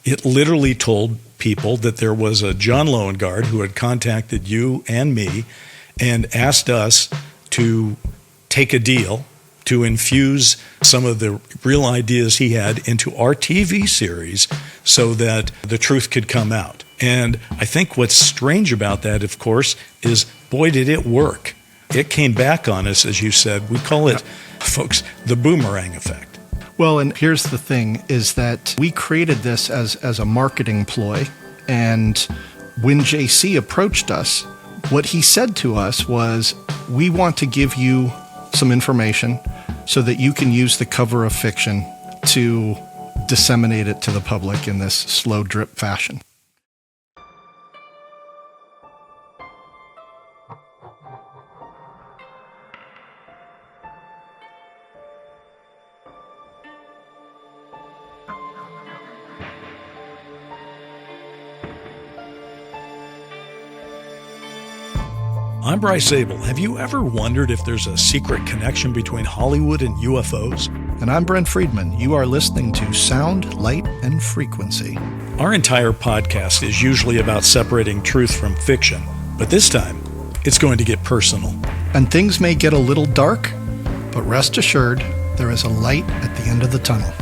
It literally told people that there was a John Loengard who had contacted you and me and asked us to take a deal to infuse some of the real ideas he had into our TV series so that the truth could come out. And I think what's strange about that, of course, is, boy, did it work. It came back on us, as you said. We call it, folks, the boomerang effect. Well, and here's the thing, is that we created this as a marketing ploy. And when JC approached us, what he said to us was, we want to give you some information so that you can use the cover of fiction to disseminate it to the public in this slow drip fashion. I'm Bryce Zabel. Have you ever wondered if there's a secret connection between Hollywood and UFOs? And I'm Brent Friedman. You are listening to Sound, Light, and Frequency. Our entire podcast is usually about separating truth from fiction, but this time, it's going to get personal. And things may get a little dark, but rest assured, there is a light at the end of the tunnel.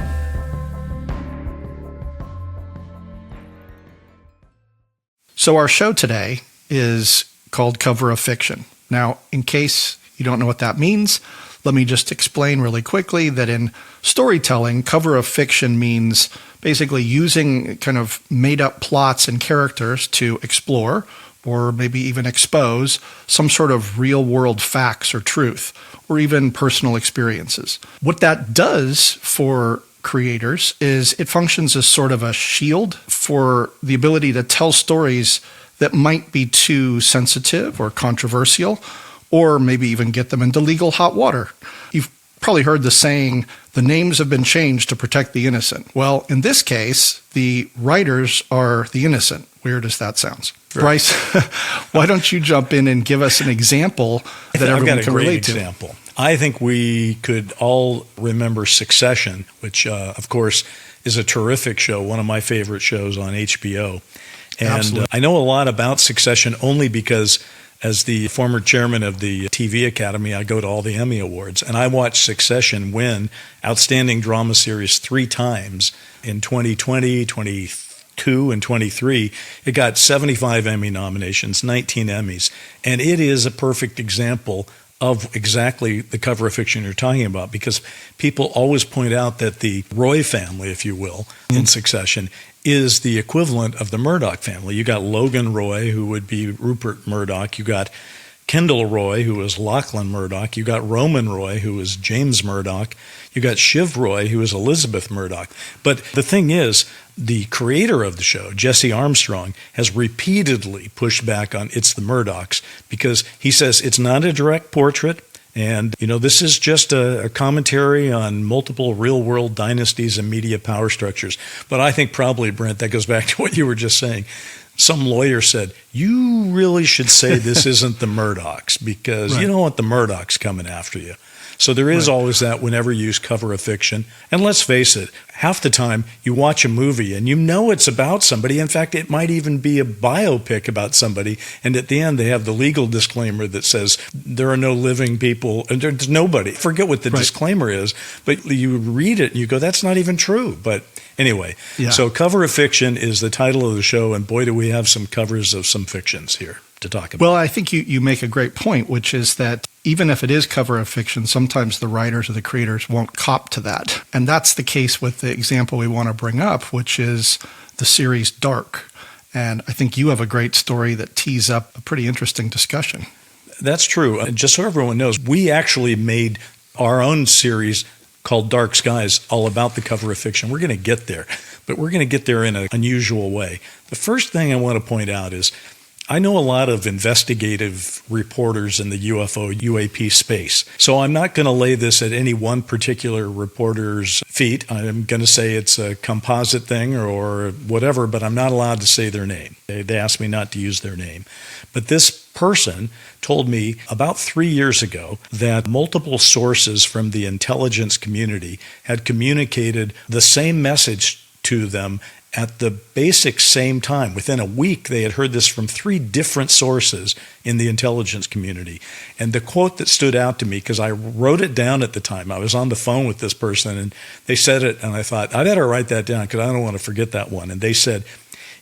So our show today is called Cover of Fiction. Now, in case you don't know what that means, let me just explain really quickly that in storytelling, cover of fiction means basically using kind of made-up plots and characters to explore or maybe even expose some sort of real-world facts or truth or even personal experiences. What that does for creators is it functions as sort of a shield for the ability to tell stories that might be too sensitive or controversial, or maybe even get them into legal hot water. You've probably heard the saying, the names have been changed to protect the innocent. Well, in this case, the writers are the innocent. Weird as that sounds. Sure. Bryce, why don't you jump in and give us an example that everyone can relate to? I've got a great example. I think we could all remember Succession, which, of course, is a terrific show, one of my favorite shows on HBO. And I know a lot about Succession only because as the former chairman of the TV Academy, I go to all the Emmy Awards. And I watched Succession win Outstanding Drama Series 3 times in 2020, 22, and 23. It got 75 Emmy nominations, 19 Emmys. And it is a perfect example of exactly the cover of fiction you're talking about, because people always point out that the Roy family, if you will, in Succession is the equivalent of the Murdoch family. You got Logan Roy, who would be Rupert Murdoch. You got Kendall Roy, who was Lachlan Murdoch. You got Roman Roy, who was James Murdoch. You got Shiv Roy, who was Elizabeth Murdoch. But the thing is, the creator of the show, Jesse Armstrong, has repeatedly pushed back on it's the Murdochs because he says it's not a direct portrait. And, this is just a commentary on multiple real-world dynasties and media power structures. But I think probably, Brent, that goes back to what you were just saying. Some lawyer said, you really should say this isn't the Murdochs because you don't want the Murdochs coming after you. So there is always that whenever you use cover of fiction. And let's face it, half the time you watch a movie and you know it's about somebody. In fact, it might even be a biopic about somebody. And at the end, they have the legal disclaimer that says there are no living people and there's nobody. Forget what the disclaimer is, but you read it and you go, that's not even true. But anyway, so Cover of Fiction is the title of the show. And boy, do we have some covers of some fictions here to talk about. Well, I think you make a great point, which is that even if it is cover of fiction, sometimes the writers or the creators won't cop to that. And that's the case with the example we want to bring up, which is the series Dark. And I think you have a great story that tees up a pretty interesting discussion. That's true. Just so everyone knows, we actually made our own series called Dark Skies all about the cover of fiction. We're going to get there, but we're going to get there in an unusual way. The first thing I want to point out is I know a lot of investigative reporters in the UFO, UAP space. So I'm not going to lay this at any one particular reporter's feet. I'm going to say it's a composite thing or whatever, but I'm not allowed to say their name. They asked me not to use their name. But this person told me about 3 years ago that multiple sources from the intelligence community had communicated the same message to them at the basic same time. Within a week, they had heard this from 3 different sources in the intelligence community. And the quote that stood out to me, because I wrote it down at the time, I was on the phone with this person, and they said it, and I thought, I better write that down because I don't want to forget that one. And they said,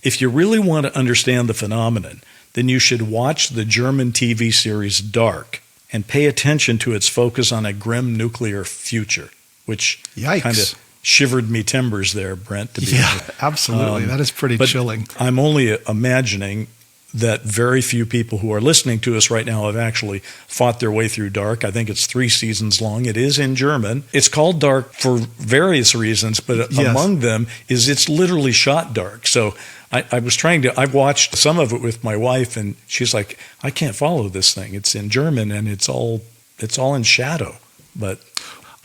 if you really want to understand the phenomenon, then you should watch the German TV series Dark and pay attention to its focus on a grim nuclear future, which kind of shivered me timbers there, Brent. To be honest. Absolutely. That is pretty chilling. I'm only imagining that very few people who are listening to us right now have actually fought their way through Dark. I think it's 3 seasons long. It is in German. It's called Dark for various reasons, but among them is it's literally shot dark. So I've watched some of it with my wife, and she's like, I can't follow this thing. It's in German, and it's all in shadow. But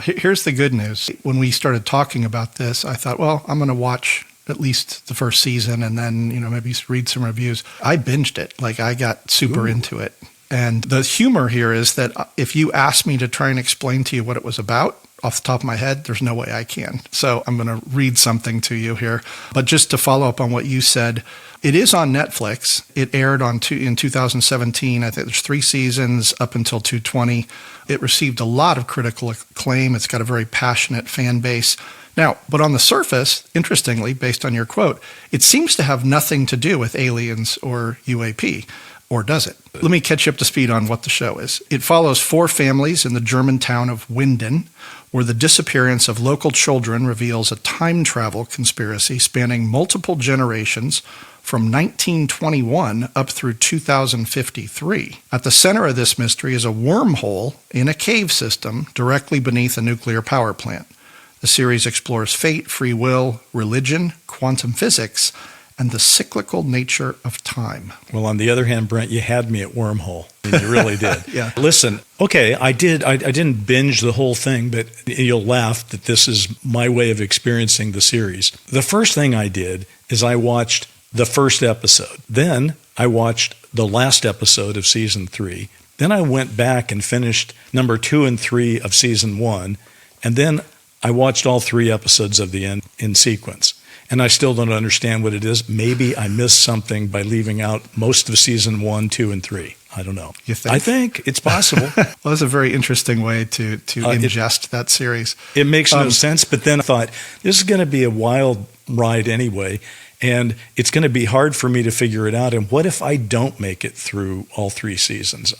here's the good news. When we started talking about this, I thought, well, I'm going to watch at least the first season and then, maybe read some reviews. I binged it. Like, I got super into it. And the humor here is that if you ask me to try and explain to you what it was about, off the top of my head, there's no way I can. So I'm going to read something to you here. But just to follow up on what you said, it is on Netflix. It aired in 2017. I think there's 3 seasons up until 2020. It received a lot of critical acclaim. It's got a very passionate fan base. Now, but on the surface, interestingly, based on your quote, it seems to have nothing to do with aliens or UAP. Or does it? Let me catch you up to speed on what the show is. It follows 4 families in the German town of Winden, where the disappearance of local children reveals a time travel conspiracy spanning multiple generations from 1921 up through 2053. At the center of this mystery is a wormhole in a cave system directly beneath a nuclear power plant. The series explores fate, free will, religion, quantum physics, and the cyclical nature of time. Well, on the other hand, Brent, you had me at wormhole. You really did. Yeah. Listen, okay, I didn't binge the whole thing, but you'll laugh that this is my way of experiencing the series. The first thing I did is I watched the first episode. Then I watched the last episode of season 3. Then I went back and finished number 2 and 3 of season 1. And then I watched all 3 episodes of the end in sequence. And I still don't understand what it is. Maybe I missed something by leaving out most of season 1, 2, and 3. I don't know. You think? I think it's possible. Well, that's a very interesting way to ingest that series. It makes no sense, but then I thought, this is going to be a wild ride anyway, and it's going to be hard for me to figure it out. And what if I don't make it through all 3 seasons?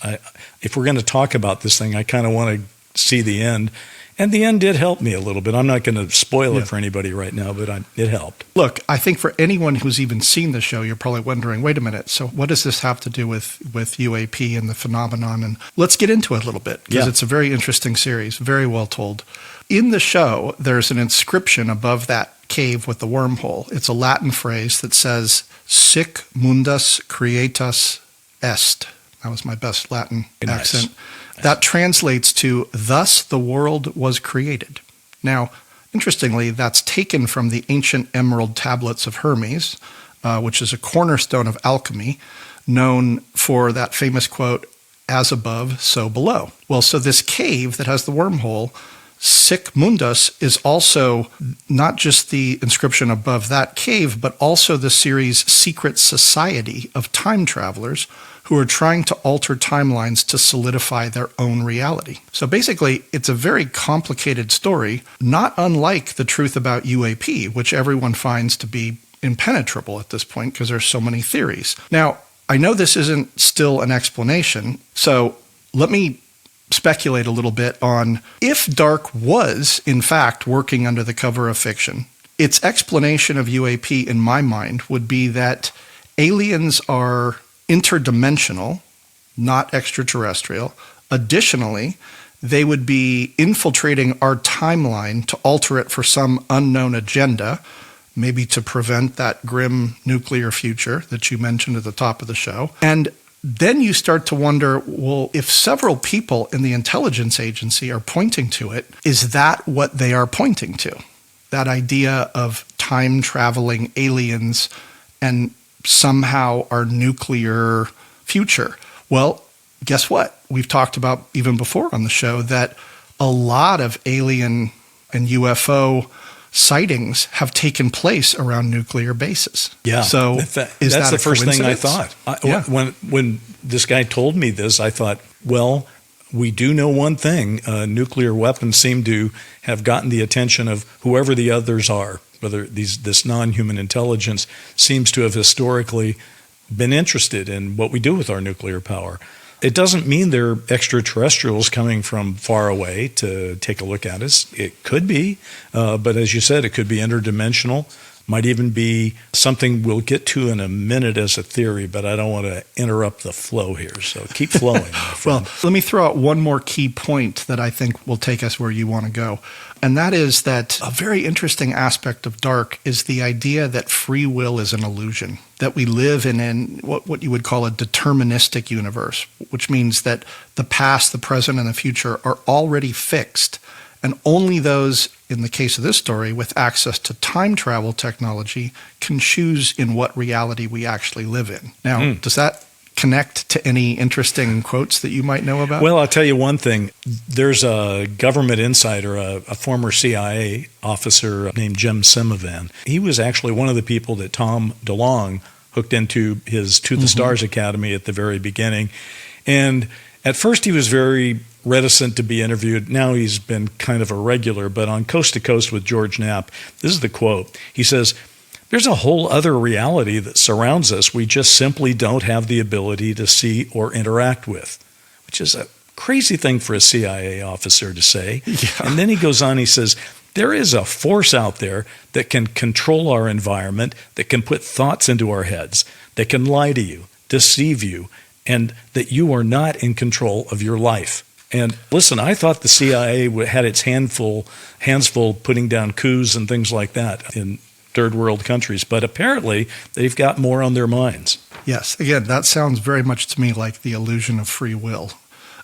If we're going to talk about this thing, I kind of want to see the end. And the end did help me a little bit. I'm not going to spoil it for anybody right now, but it helped. Look, I think for anyone who's even seen the show, you're probably wondering, wait a minute, so what does this have to do with UAP and the phenomenon? And let's get into it a little bit, because it's a very interesting series, very well told. In the show, there's an inscription above that cave with the wormhole. It's a Latin phrase that says, Sic mundus creatus est. That was my best Latin accent. That translates to, thus the world was created. Now, interestingly, that's taken from the ancient emerald tablets of Hermes, which is a cornerstone of alchemy, known for that famous quote, as above, so below. Well, so this cave that has the wormhole, Sic mundus, is also not just the inscription above that cave, but also the series' secret society of time travelers who are trying to alter timelines to solidify their own reality. So basically, it's a very complicated story, not unlike the truth about UAP, which everyone finds to be impenetrable at this point because there's so many theories. Now, I know this isn't still an explanation, so let me speculate a little bit on if Dark was, in fact, working under the cover of fiction. Its explanation of UAP, in my mind, would be that aliens are interdimensional, not extraterrestrial. Additionally, they would be infiltrating our timeline to alter it for some unknown agenda, maybe to prevent that grim nuclear future that you mentioned at the top of the show. And then you start to wonder, well, if several people in the intelligence agency are pointing to it, is that what they are pointing to? That idea of time-traveling aliens and somehow our nuclear future. Well, guess what? We've talked about even before on the show that a lot of alien and UFO sightings have taken place around nuclear bases. Yeah. So that's that the first thing I coincidence? thought. When this guy told me this, I thought, well, we do know one thing. Nuclear weapons seem to have gotten the attention of whoever the others are, whether this non-human intelligence seems to have historically been interested in what we do with our nuclear power. It doesn't mean they're extraterrestrials coming from far away to take a look at us. It could be, but as you said, it could be interdimensional. Might even be something we'll get to in a minute as a theory, but I don't want to interrupt the flow here. So keep flowing, my friend. Well, let me throw out one more key point that I think will take us where you want to go. And that is that a very interesting aspect of dark is the idea that free will is an illusion, that we live in what you would call a deterministic universe, which means that the past, the present, and the future are already fixed. And only those, in the case of this story, with access to time travel technology can choose in what reality we actually live in. Now, does that connect to any interesting quotes that you might know about? Well, I'll tell you one thing. There's a government insider, a former CIA officer named Jim Semivan. He was actually one of the people that Tom DeLonge hooked into his To the Stars Academy at the very beginning. And at first he was very reticent to be interviewed. Now he's been kind of a regular, but on Coast to Coast with George Knapp, this is the quote. He says, "There's a whole other reality that surrounds us we just simply don't have the ability to see or interact with," which is a crazy thing for a CIA officer to say. Yeah. And then he goes on, he says, "There is a force out there that can control our environment, that can put thoughts into our heads, that can lie to you, deceive you, and that you are not in control of your life." And listen, I thought the CIA had its hands full putting down coups and things like that in third world countries, but apparently they've got more on their minds. Yes. Again, that sounds very much to me like the illusion of free will.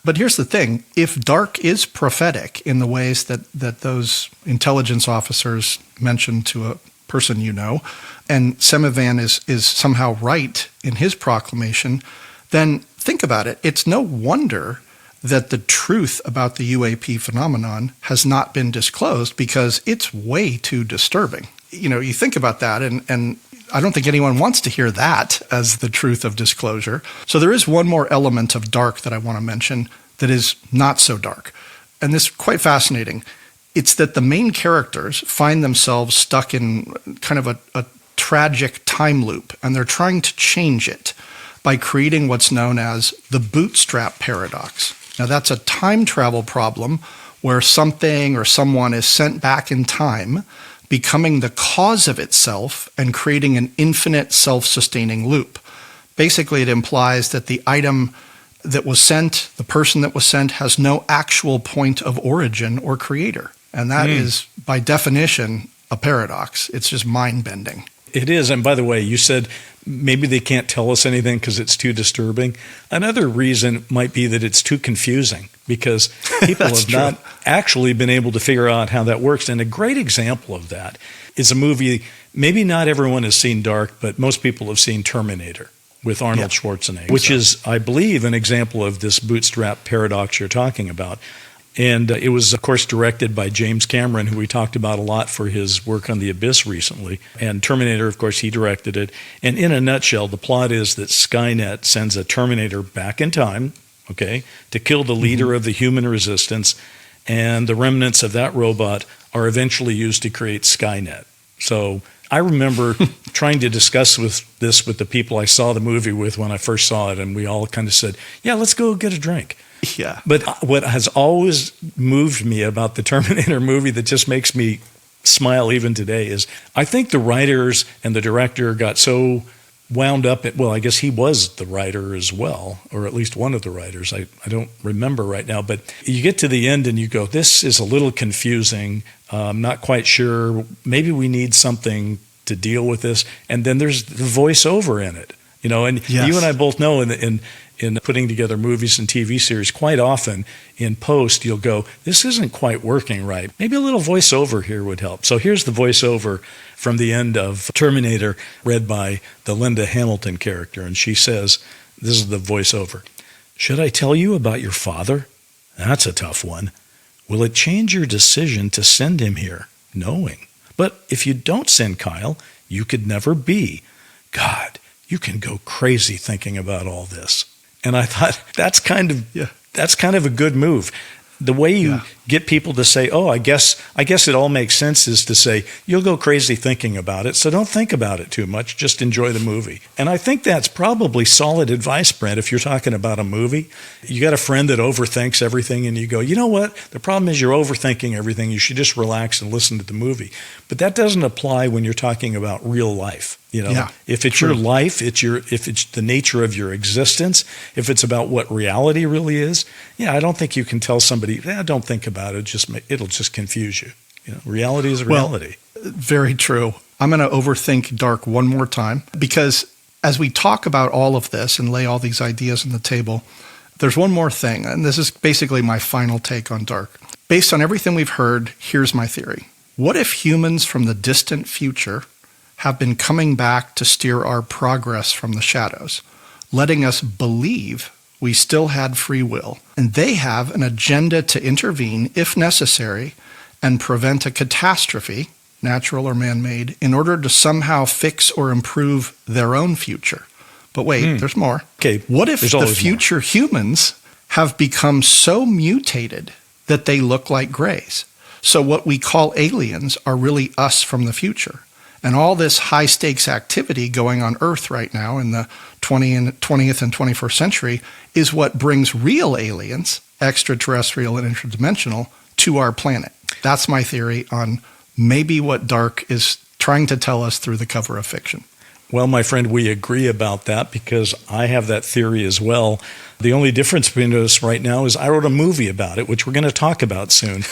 But here's the thing. If dark is prophetic in the ways that those intelligence officers mentioned to a person you know, and Semivan is somehow right in his proclamation, then think about it. It's no wonder that the truth about the UAP phenomenon has not been disclosed, because it's way too disturbing. You know, you think about that, and I don't think anyone wants to hear that as the truth of disclosure. So there is one more element of dark that I want to mention that is not so dark. And this is quite fascinating. It's that the main characters find themselves stuck in kind of a tragic time loop, and they're trying to change it by creating what's known as the bootstrap paradox. Now, that's a time travel problem where something or someone is sent back in time, becoming the cause of itself and creating an infinite self-sustaining loop. Basically, it implies that the item that was sent, the person that was sent, has no actual point of origin or creator. And that is, by definition, a paradox. It's just mind-bending. It is. And by the way, you said maybe they can't tell us anything because it's too disturbing. Another reason might be that it's too confusing, because people have not actually been able to figure out how that works. And a great example of that is a movie, maybe not everyone has seen Dark, but most people have seen Terminator with Arnold Schwarzenegger, which is, I believe, an example of this bootstrap paradox you're talking about. And it was, of course, directed by James Cameron, who we talked about a lot for his work on The Abyss recently. And Terminator, of course, he directed it. And in a nutshell, the plot is that Skynet sends a Terminator back in time, okay, to kill the leader of the human resistance. And the remnants of that robot are eventually used to create Skynet. So I remember trying to discuss this with the people I saw the movie with when I first saw it. And we all kind of said, yeah, let's go get a drink. Yeah. But what has always moved me about the Terminator movie that just makes me smile even today is I think the writers and the director got so wound up well, I guess he was the writer as well, or at least one of the writers. I don't remember right now, but you get to the end and you go, this is a little confusing. I'm not quite sure. Maybe we need something to deal with this. And then there's the voiceover in it, you know, and you and I both know in putting together movies and TV series, quite often in post, you'll go, this isn't quite working right. Maybe a little voiceover here would help. So here's the voiceover from the end of Terminator, read by the Linda Hamilton character. And she says, this is the voiceover. "Should I tell you about your father? That's a tough one. Will it change your decision to send him here, knowing But if you don't send Kyle, you could never be. God, you can go crazy thinking about all this. And I thought that's kind of a good move. The way you get people to say, oh, I guess it all makes sense is to say, you'll go crazy thinking about it, so don't think about it too much, just enjoy the movie. And I think that's probably solid advice, Brent, if you're talking about a movie. You got a friend that overthinks everything and you go, you know what, the problem is you're overthinking everything, you should just relax and listen to the movie. But that doesn't apply when you're talking about real life. If it's your life, if it's the nature of your existence, if it's about what reality really is, I don't think you can tell somebody, don't think about it. It'll just confuse you. Reality is reality. Very true. I'm going to overthink dark one more time, because as we talk about all of this and lay all these ideas on the table, there's one more thing, and this is basically my final take on dark. Based on everything we've heard, here's my theory. What if humans from the distant future have been coming back to steer our progress from the shadows, letting us believe we still had free will, and they have an agenda to intervene, if necessary, and prevent a catastrophe, natural or man-made, in order to somehow fix or improve their own future. But wait, there's more. Okay, what if the future humans have become so mutated that they look like grays? So what we call aliens are really us from the future. And all this high-stakes activity going on Earth right now in the 20th and 21st century is what brings real aliens, extraterrestrial and interdimensional, to our planet. That's my theory on maybe what dark is trying to tell us through the cover of fiction. Well, my friend, we agree about that because I have that theory as well. The only difference between us right now is I wrote a movie about it, which we're going to talk about soon.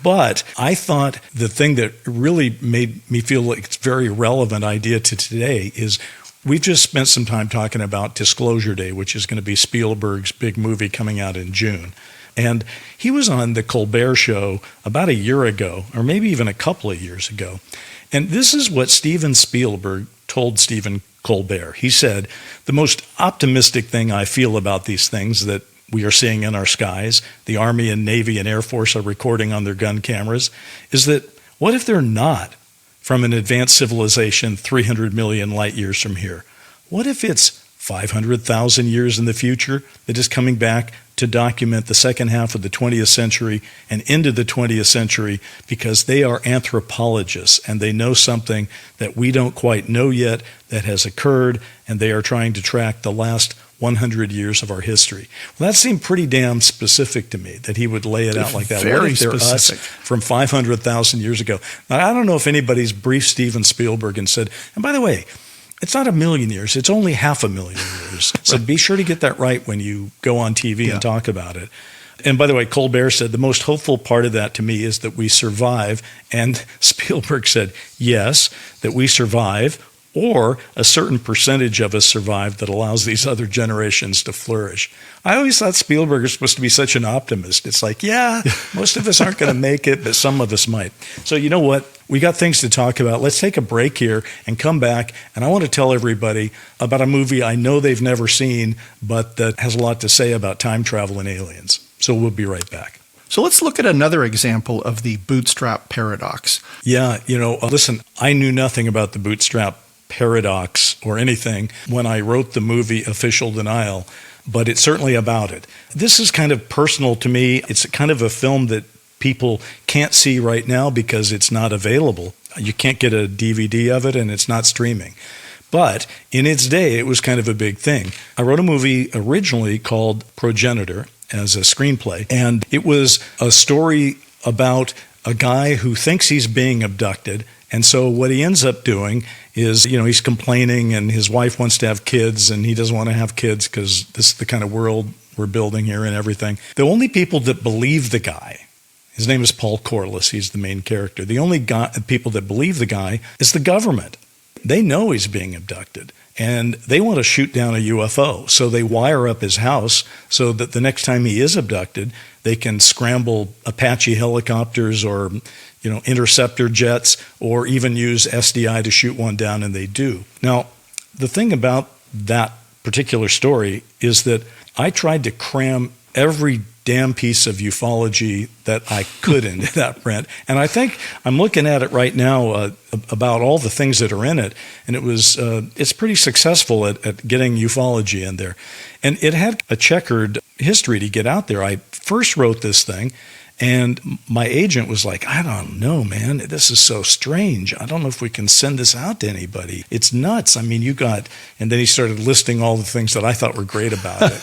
But I thought the thing that really made me feel like it's a very relevant idea to today is we've just spent some time talking about Disclosure Day, which is going to be Spielberg's big movie coming out in June. And he was on the Colbert Show about a year ago, or maybe even a couple of years ago. And this is what Steven Spielberg told Stephen Colbert. He said, the most optimistic thing I feel about these things that we are seeing in our skies, the Army and Navy and Air Force are recording on their gun cameras, is that what if they're not from an advanced civilization 300 million light years from here? What if it's 500,000 years in the future that is coming back to document the second half of the 20th century and into the 20th century because they are anthropologists and they know something that we don't quite know yet that has occurred, and they are trying to track the last 100 years of our history. Well, that seemed pretty damn specific to me that he would lay it out like that. Very what if they're specific. us from 500,000 years ago? Now, I don't know if anybody's briefed Steven Spielberg and said, and by the way, it's not 1,000,000 years, it's only 500,000 years. So be sure to get that right when you go on TV and talk about it. And by the way, Colbert said the most hopeful part of that to me is that we survive. And Spielberg said, yes, that we survive, or a certain percentage of us survive that allows these other generations to flourish. I always thought Spielberg was supposed to be such an optimist. It's like, most of us aren't going to make it, but some of us might. So you know what? We got things to talk about. Let's take a break here and come back. And I want to tell everybody about a movie I know they've never seen, but that has a lot to say about time travel and aliens. So we'll be right back. So let's look at another example of the bootstrap paradox. Yeah, listen, I knew nothing about the bootstrap paradox or anything when I wrote the movie Official Denial, but it's certainly about it. This is kind of personal to me. It's kind of a film that people can't see right now because it's not available. You can't get a DVD of it and it's not streaming. But in its day, it was kind of a big thing. I wrote a movie originally called Progenitor as a screenplay, and it was a story about a guy who thinks he's being abducted. And so what he ends up doing is, he's complaining and his wife wants to have kids and he doesn't want to have kids because this is the kind of world we're building here and everything. The only people that believe the guy, his name is Paul Corliss, he's the main character. The only people that believe the guy is the government. They know he's being abducted and they want to shoot down a UFO. So they wire up his house so that the next time he is abducted, they can scramble Apache helicopters or interceptor jets, or even use SDI to shoot one down, and they do. Now, the thing about that particular story is that I tried to cram every damn piece of ufology that I could into that print. And I think I'm looking at it right now about all the things that are in it. And it's pretty successful at getting ufology in there. And it had a checkered history to get out there. I first wrote this thing, and my agent was like, I don't know, man, this is so strange. I don't know if we can send this out to anybody. It's nuts. I mean, and then he started listing all the things that I thought were great about it.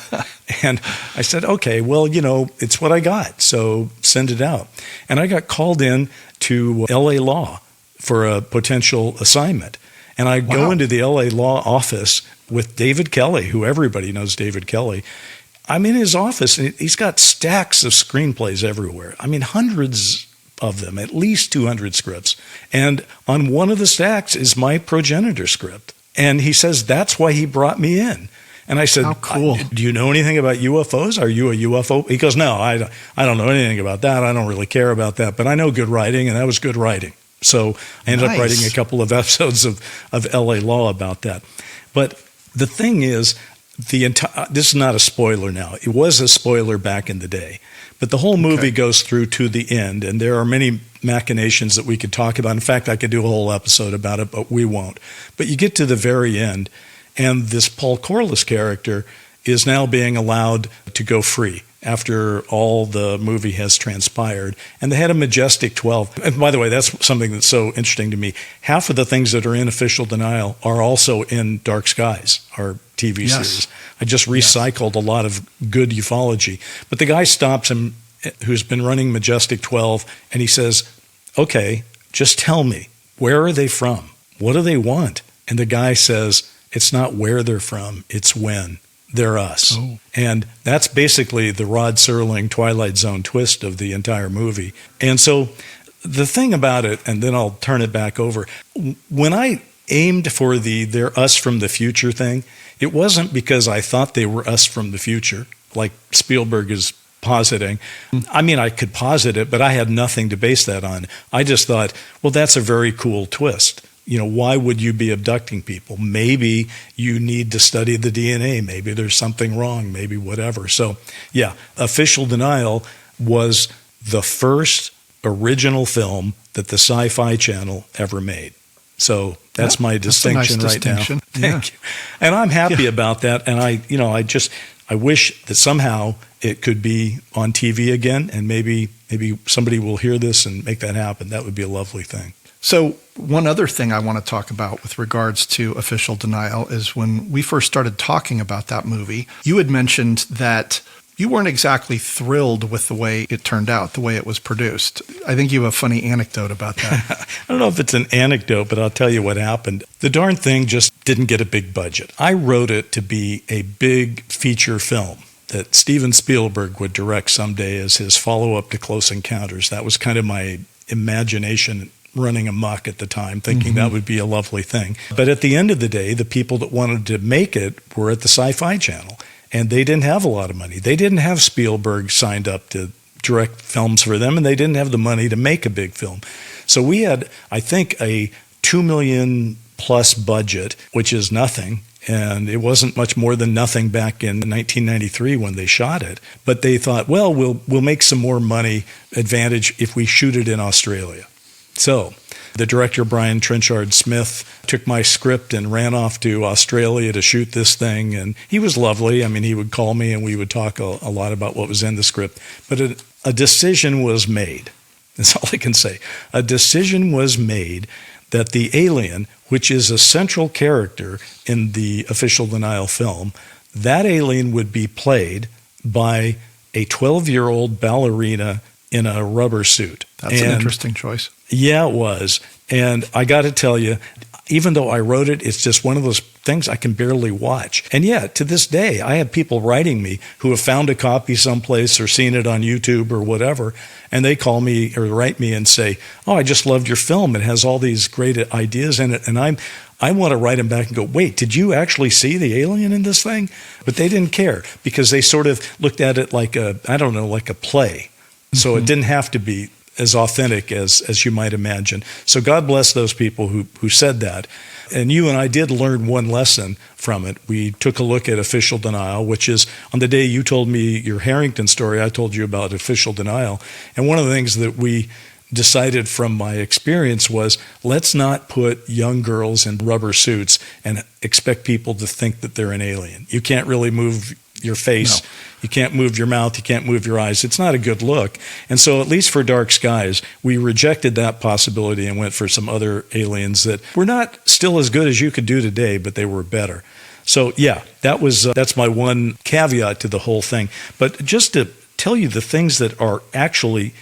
And I said, okay, well, it's what I got, so send it out. And I got called in to LA Law for a potential assignment. And I go into the LA Law office with David Kelly, who everybody knows David Kelly. I'm in his office, and he's got stacks of screenplays everywhere. I mean, hundreds of them, at least 200 scripts. And on one of the stacks is my progenitor script. And he says, that's why he brought me in. And I said, how cool. Do you know anything about UFOs? Are you a UFO? He goes, no, I don't know anything about that. I don't really care about that. But I know good writing, and that was good writing. So I ended up writing a couple of episodes of LA Law about that. But the thing is, this is not a spoiler now. It was a spoiler back in the day. But the whole movie goes through to the end, and there are many machinations that we could talk about. In fact, I could do a whole episode about it, but we won't. But you get to the very end, and this Paul Corliss character is now being allowed to go free after all the movie has transpired. And they had a Majestic 12. And by the way, that's something that's so interesting to me. Half of the things that are in Official Denial are also in Dark Skies, our TV series. I just recycled a lot of good ufology. But the guy stops him, who's been running Majestic 12, and he says, okay, just tell me, where are they from? What do they want? And the guy says, it's not where they're from, it's when. They're us. Oh. And that's basically the Rod Serling Twilight Zone twist of the entire movie. And so the thing about it, and then I'll turn it back over, when I aimed for the they're us from the future thing, it wasn't because I thought they were us from the future, like Spielberg is positing. I mean, I could posit it, but I had nothing to base that on. I just thought, well, that's a very cool twist. Why would you be abducting people? Maybe you need to study the DNA. Maybe there's something wrong, maybe whatever. So, yeah, Official Denial was the first original film that the Syfy channel ever made. So that's my distinction right now. Thank you. And I'm happy about that. And I wish that somehow it could be on TV again, and maybe somebody will hear this and make that happen. That would be a lovely thing. So one other thing I want to talk about with regards to Official Denial is when we first started talking about that movie, you had mentioned that you weren't exactly thrilled with the way it turned out, the way it was produced. I think you have a funny anecdote about that. I don't know if it's an anecdote, but I'll tell you what happened. The darn thing just didn't get a big budget. I wrote it to be a big feature film that Steven Spielberg would direct someday as his follow-up to Close Encounters. That was kind of my imagination running amok at the time, thinking that would be a lovely thing. But at the end of the day, the people that wanted to make it were at the Syfy channel, and they didn't have a lot of money. They didn't have Spielberg signed up to direct films for them, and they didn't have the money to make a big film. So we had, I think, a $2 million plus budget, which is nothing. And it wasn't much more than nothing back in 1993 when they shot it. But they thought, well, we'll make some more money advantage if we shoot it in Australia. So the director, Brian Trenchard Smith, took my script and ran off to Australia to shoot this thing. And he was lovely. I mean, he would call me and we would talk a lot about what was in the script. But a decision was made. That's all I can say. A decision was made that the alien, which is a central character in the Official Denial film, that alien would be played by a 12-year-old ballerina in a rubber suit. That's an interesting choice. Yeah, it was. And I got to tell you, even though I wrote it, it's just one of those things I can barely watch. And yeah, to this day, I have people writing me who have found a copy someplace or seen it on YouTube or whatever, and they call me or write me and say, oh, I just loved your film. It has all these great ideas in it. And I want to write them back and go, wait, did you actually see the alien in this thing? But they didn't care because they sort of looked at it like a play. So it didn't have to be as authentic as you might imagine. So God bless those people who said that. And you and I did learn one lesson from it. We took a look at official denial, which is on the day you told me your Harrington story, I told you about official denial. And one of the things that we decided from my experience was, let's not put young girls in rubber suits and expect people to think that they're an alien. You can't really move your face. No. You can't move your mouth. You can't move your eyes. It's not a good look. And so at least for Dark Skies, we rejected that possibility and went for some other aliens that were not still as good as you could do today, but they were better. So yeah, that's my one caveat to the whole thing. But just to tell you the things that are actually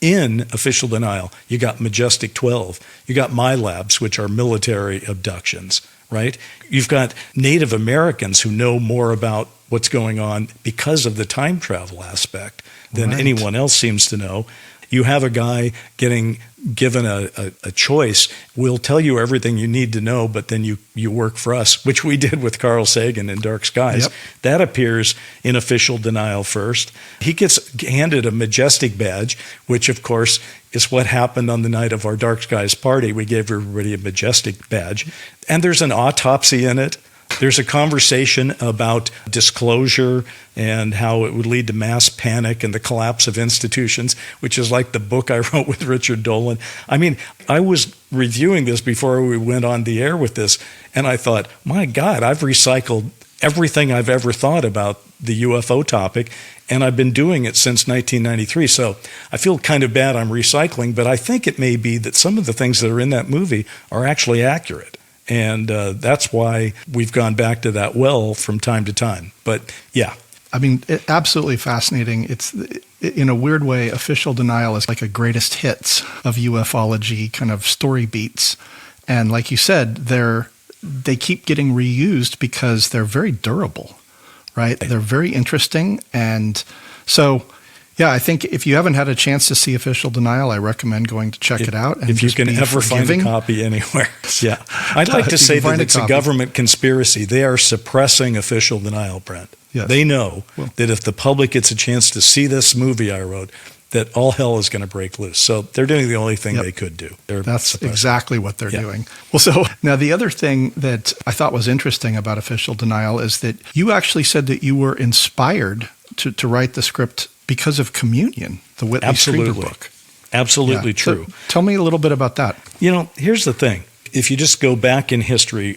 in official denial, you got Majestic 12, you got My Labs, which are military abductions, right? You've got Native Americans who know more about what's going on because of the time travel aspect than anyone else seems to know. You have a guy getting given a choice. We'll tell you everything you need to know, but then you work for us, which we did with Carl Sagan in Dark Skies. Yep. That appears in official denial first. He gets handed a Majestic badge, which of course is what happened on the night of our Dark Skies party. We gave everybody a Majestic badge, and there's an autopsy in it. There's a conversation about disclosure and how it would lead to mass panic and the collapse of institutions, which is like the book I wrote with Richard Dolan. I mean, I was reviewing this before we went on the air with this, and I thought, my God, I've recycled everything I've ever thought about the UFO topic, and I've been doing it since 1993. So I feel kind of bad I'm recycling, but I think it may be that some of the things that are in that movie are actually accurate. And that's why we've gone back to that well from time to time. But yeah. I mean, absolutely fascinating. It's, in a weird way, official denial is like a greatest hits of ufology kind of story beats. And like you said, they keep getting reused because they're very durable, right? They're very interesting. And so, yeah, I think if you haven't had a chance to see official denial, I recommend going to check it out. And if you can ever find a copy anywhere. Yeah. I'd like to say that it's a government conspiracy. They are suppressing official denial, Brent. Yes. They know that if the public gets a chance to see this movie I wrote, that all hell is going to break loose. So they're doing the only thing they could do. That's exactly what they're doing. Well, so now the other thing that I thought was interesting about official denial is that you actually said that you were inspired to write the script because of Communion, the Whitley Strieber book. Absolutely true. So tell me a little bit about that. You know, here's the thing. If you just go back in history,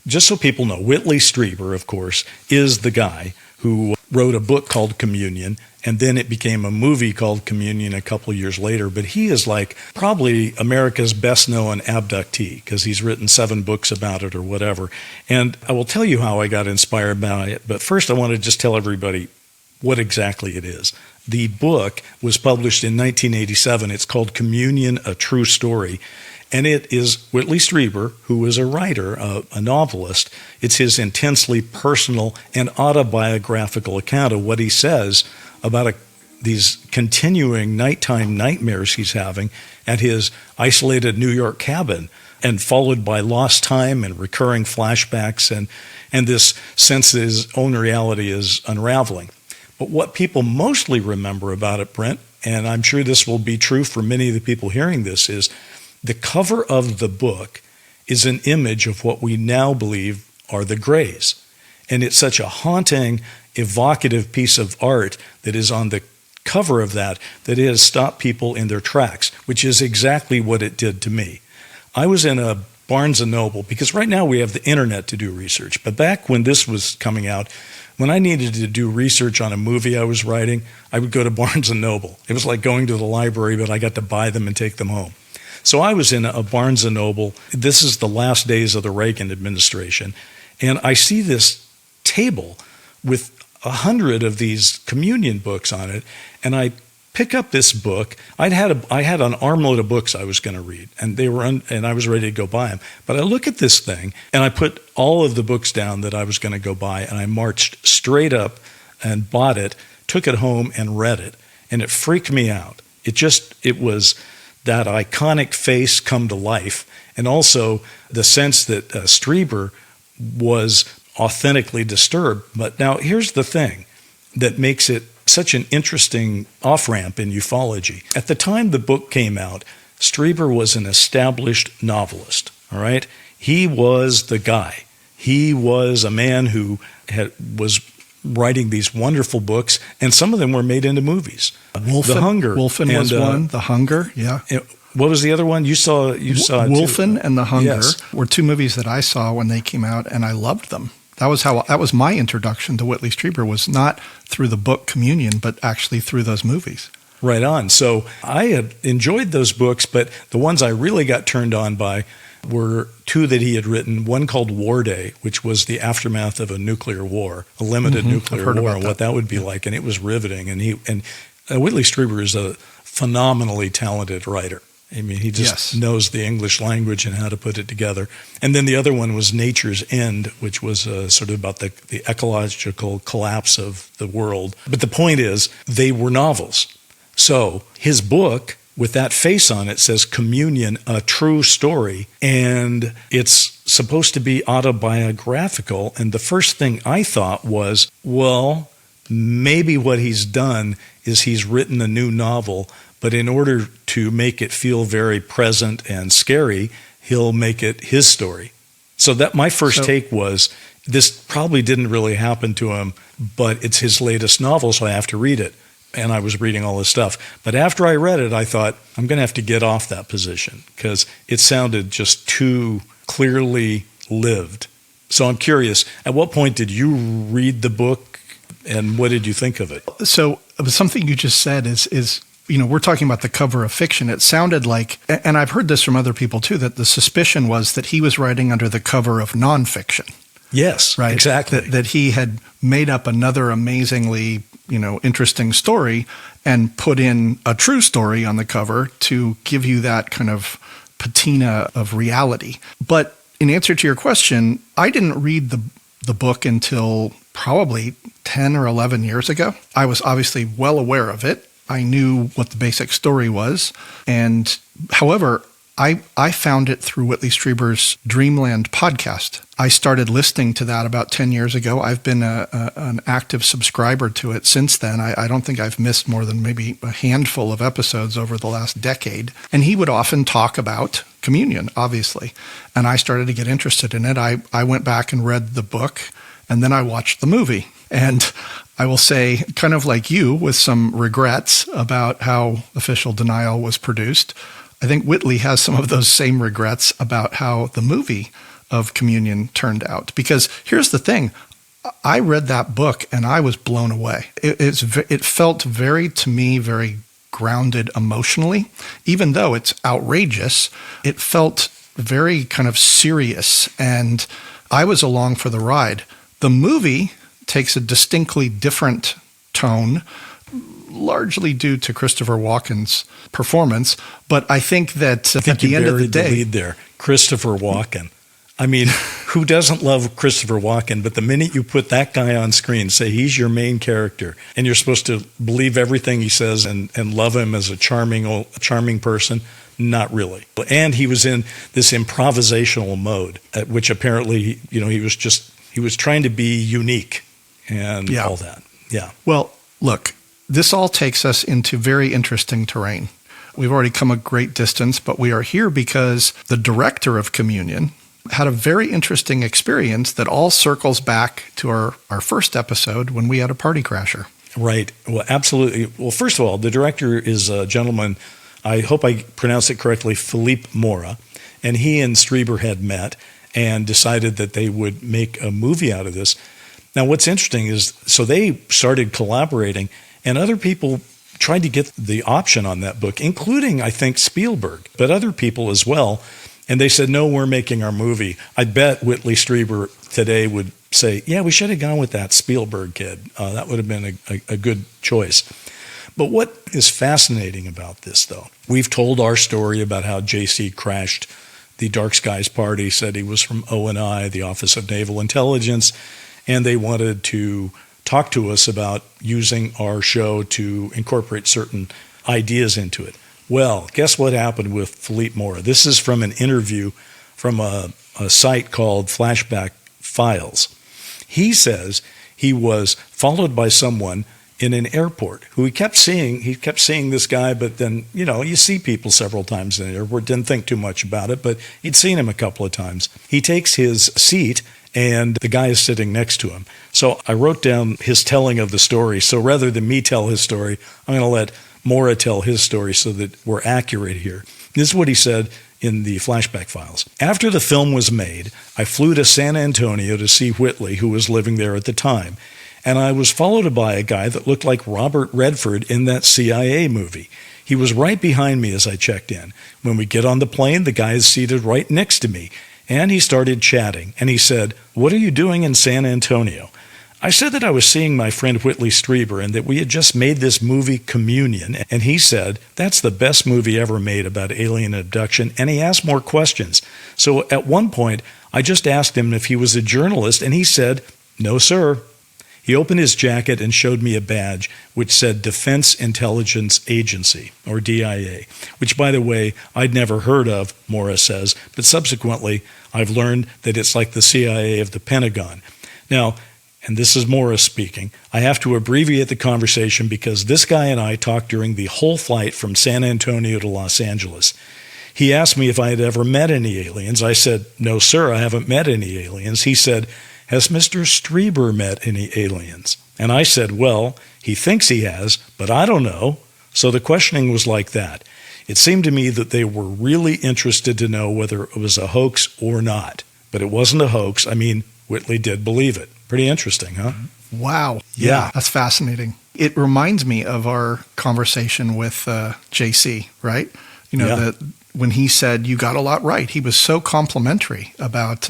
just so people know, Whitley Strieber, of course, is the guy who wrote a book called Communion, and then it became a movie called Communion a couple of years later. But he is like probably America's best known abductee because he's written 7 books about it or whatever. And I will tell you how I got inspired by it. But first, I want to just tell everybody what exactly it is. The book was published in 1987. It's called Communion, A True Story. And it is Whitley Strieber, who is a writer, a novelist. It's his intensely personal and autobiographical account of what he says about these continuing nighttime nightmares he's having at his isolated New York cabin, and followed by lost time and recurring flashbacks and this sense that his own reality is unraveling. But what people mostly remember about it, Brent, and I'm sure this will be true for many of the people hearing this, is the cover of the book is an image of what we now believe are the Greys. And it's such a haunting, evocative piece of art that is on the cover of that it has stopped people in their tracks, which is exactly what it did to me. I was in a Barnes & Noble, because right now we have the internet to do research. But back when this was coming out, when I needed to do research on a movie I was writing, I would go to Barnes & Noble. It was like going to the library, but I got to buy them and take them home. So I was in a Barnes & Noble. This is the last days of the Reagan administration. And I see this table with 100 of these Communion books on it. And I pick up this book. I had an armload of books I was going to read, and and I was ready to go buy them. But I look at this thing, and I put all of the books down that I was going to go buy, and I marched straight up and bought it, took it home, and read it. And it freaked me out. It was that iconic face come to life, and also the sense that Strieber was authentically disturbed. But now here's the thing that makes it such an interesting off-ramp in ufology. At the time the book came out, Strieber was an established novelist, all right? He was the guy. He was a man who was writing these wonderful books, and some of them were made into movies. The Hunger. Wolfen was one. The Hunger, yeah. What was the other one? You saw it Wolfen too. and The Hunger Yes. were two movies that I saw when they came out, and I loved them. That was my introduction to Whitley Strieber, was not through the book Communion, but actually through those movies. Right on. So I had enjoyed those books, but the ones I really got turned on by were two that he had written, one called War Day, which was the aftermath of a nuclear war, a limited nuclear war, and what that would be like. And it was riveting. And Whitley Strieber is a phenomenally talented writer. I mean, he just knows the English language and how to put it together. And then the other one was Nature's End, which was sort of about the ecological collapse of the world. But the point is, they were novels. So his book, with that face on it, says Communion, a true story, and it's supposed to be autobiographical. And the first thing I thought was, well, maybe what he's done is he's written a new novel, but in order to make it feel very present and scary, he'll make it his story. So that my first take was, this probably didn't really happen to him, but it's his latest novel, so I have to read it. And I was reading all this stuff. But after I read it, I thought, I'm going to have to get off that position because it sounded just too clearly lived. So I'm curious, at what point did you read the book and what did you think of it? So something you just said is we're talking about the cover of fiction. It sounded like, and I've heard this from other people too, that the suspicion was that he was writing under the cover of nonfiction. Yes, right. Exactly. That he had made up another amazingly, interesting story and put in a true story on the cover to give you that kind of patina of reality. But in answer to your question, I didn't read the book until probably 10 or 11 years ago. I was obviously well aware of it. I knew what the basic story was. And however, I found it through Whitley Strieber's Dreamland podcast. I started listening to that about 10 years ago. I've been an active subscriber to it since then. I don't think I've missed more than maybe a handful of episodes over the last decade. And he would often talk about communion, obviously. And I started to get interested in it. I went back and read the book, and then I watched the movie. And I will say, kind of like you, with some regrets about how Official Denial was produced, I think Whitley has some of those same regrets about how the movie of Communion turned out. Because here's the thing. I read that book and I was blown away. It felt very grounded emotionally. Even though it's outrageous, it felt very kind of serious. And I was along for the ride. The movie takes a distinctly different tone, largely due to Christopher Walken's performance. But I think that at the end of the day, the lead there, Christopher Walken. I mean, who doesn't love Christopher Walken? But the minute you put that guy on screen, say he's your main character, and you're supposed to believe everything he says and love him as a charming person, not really. And he was in this improvisational mode, at which apparently, he was trying to be unique and all that. Yeah. Well, look. This all takes us into very interesting terrain. We've already come a great distance, but we are here because the director of Communion had a very interesting experience that all circles back to our first episode when we had a party crasher. Right. Well, absolutely. Well, first of all, the director is a gentleman, I hope I pronounced it correctly, Philippe Mora, and he and Strieber had met and decided that they would make a movie out of this. Now, what's interesting is, so they started collaborating, and other people tried to get the option on that book, including, I think, Spielberg, but other people as well. And they said, no, we're making our movie. I bet Whitley Strieber today would say, yeah, we should have gone with that Spielberg kid. That would have been a good choice. But what is fascinating about this, though, we've told our story about how JC crashed the Dark Skies party, said he was from ONI, the Office of Naval Intelligence, and they wanted to talk to us about using our show to incorporate certain ideas into it. Well, guess what happened with Philippe Mora? This is from an interview from a site called Flashback Files. He says he was followed by someone in an airport who he kept seeing this guy, but then, you see people several times in the airport, didn't think too much about it, but he'd seen him a couple of times. He takes his seat and the guy is sitting next to him. So I wrote down his telling of the story. So rather than me tell his story, I'm going to let Mora tell his story so that we're accurate here. This is what he said in the flashback files. After the film was made, I flew to San Antonio to see Whitley, who was living there at the time. And I was followed by a guy that looked like Robert Redford in that CIA movie. He was right behind me as I checked in. When we get on the plane, the guy is seated right next to me. And he started chatting, and he said, "What are you doing in San Antonio?" I said that I was seeing my friend Whitley Strieber and that we had just made this movie Communion, and he said, "That's the best movie ever made about alien abduction," and he asked more questions. So at one point, I just asked him if he was a journalist, and he said, "No, sir." He opened his jacket and showed me a badge which said Defense Intelligence Agency, or DIA, which, by the way, I'd never heard of, Mora says, but subsequently I've learned that it's like the CIA of the Pentagon. Now, and this is Mora speaking, I have to abbreviate the conversation because this guy and I talked during the whole flight from San Antonio to Los Angeles. He asked me if I had ever met any aliens. I said, "No, sir, I haven't met any aliens." He said, "Has Mr. Strieber met any aliens?" And I said, "Well, he thinks he has, but I don't know." So the questioning was like that. It seemed to me that they were really interested to know whether it was a hoax or not. But it wasn't a hoax. I mean, Whitley did believe it. Pretty interesting, huh? Wow. Yeah. That's fascinating. It reminds me of our conversation with JC, right? When he said, "You got a lot right." He was so complimentary about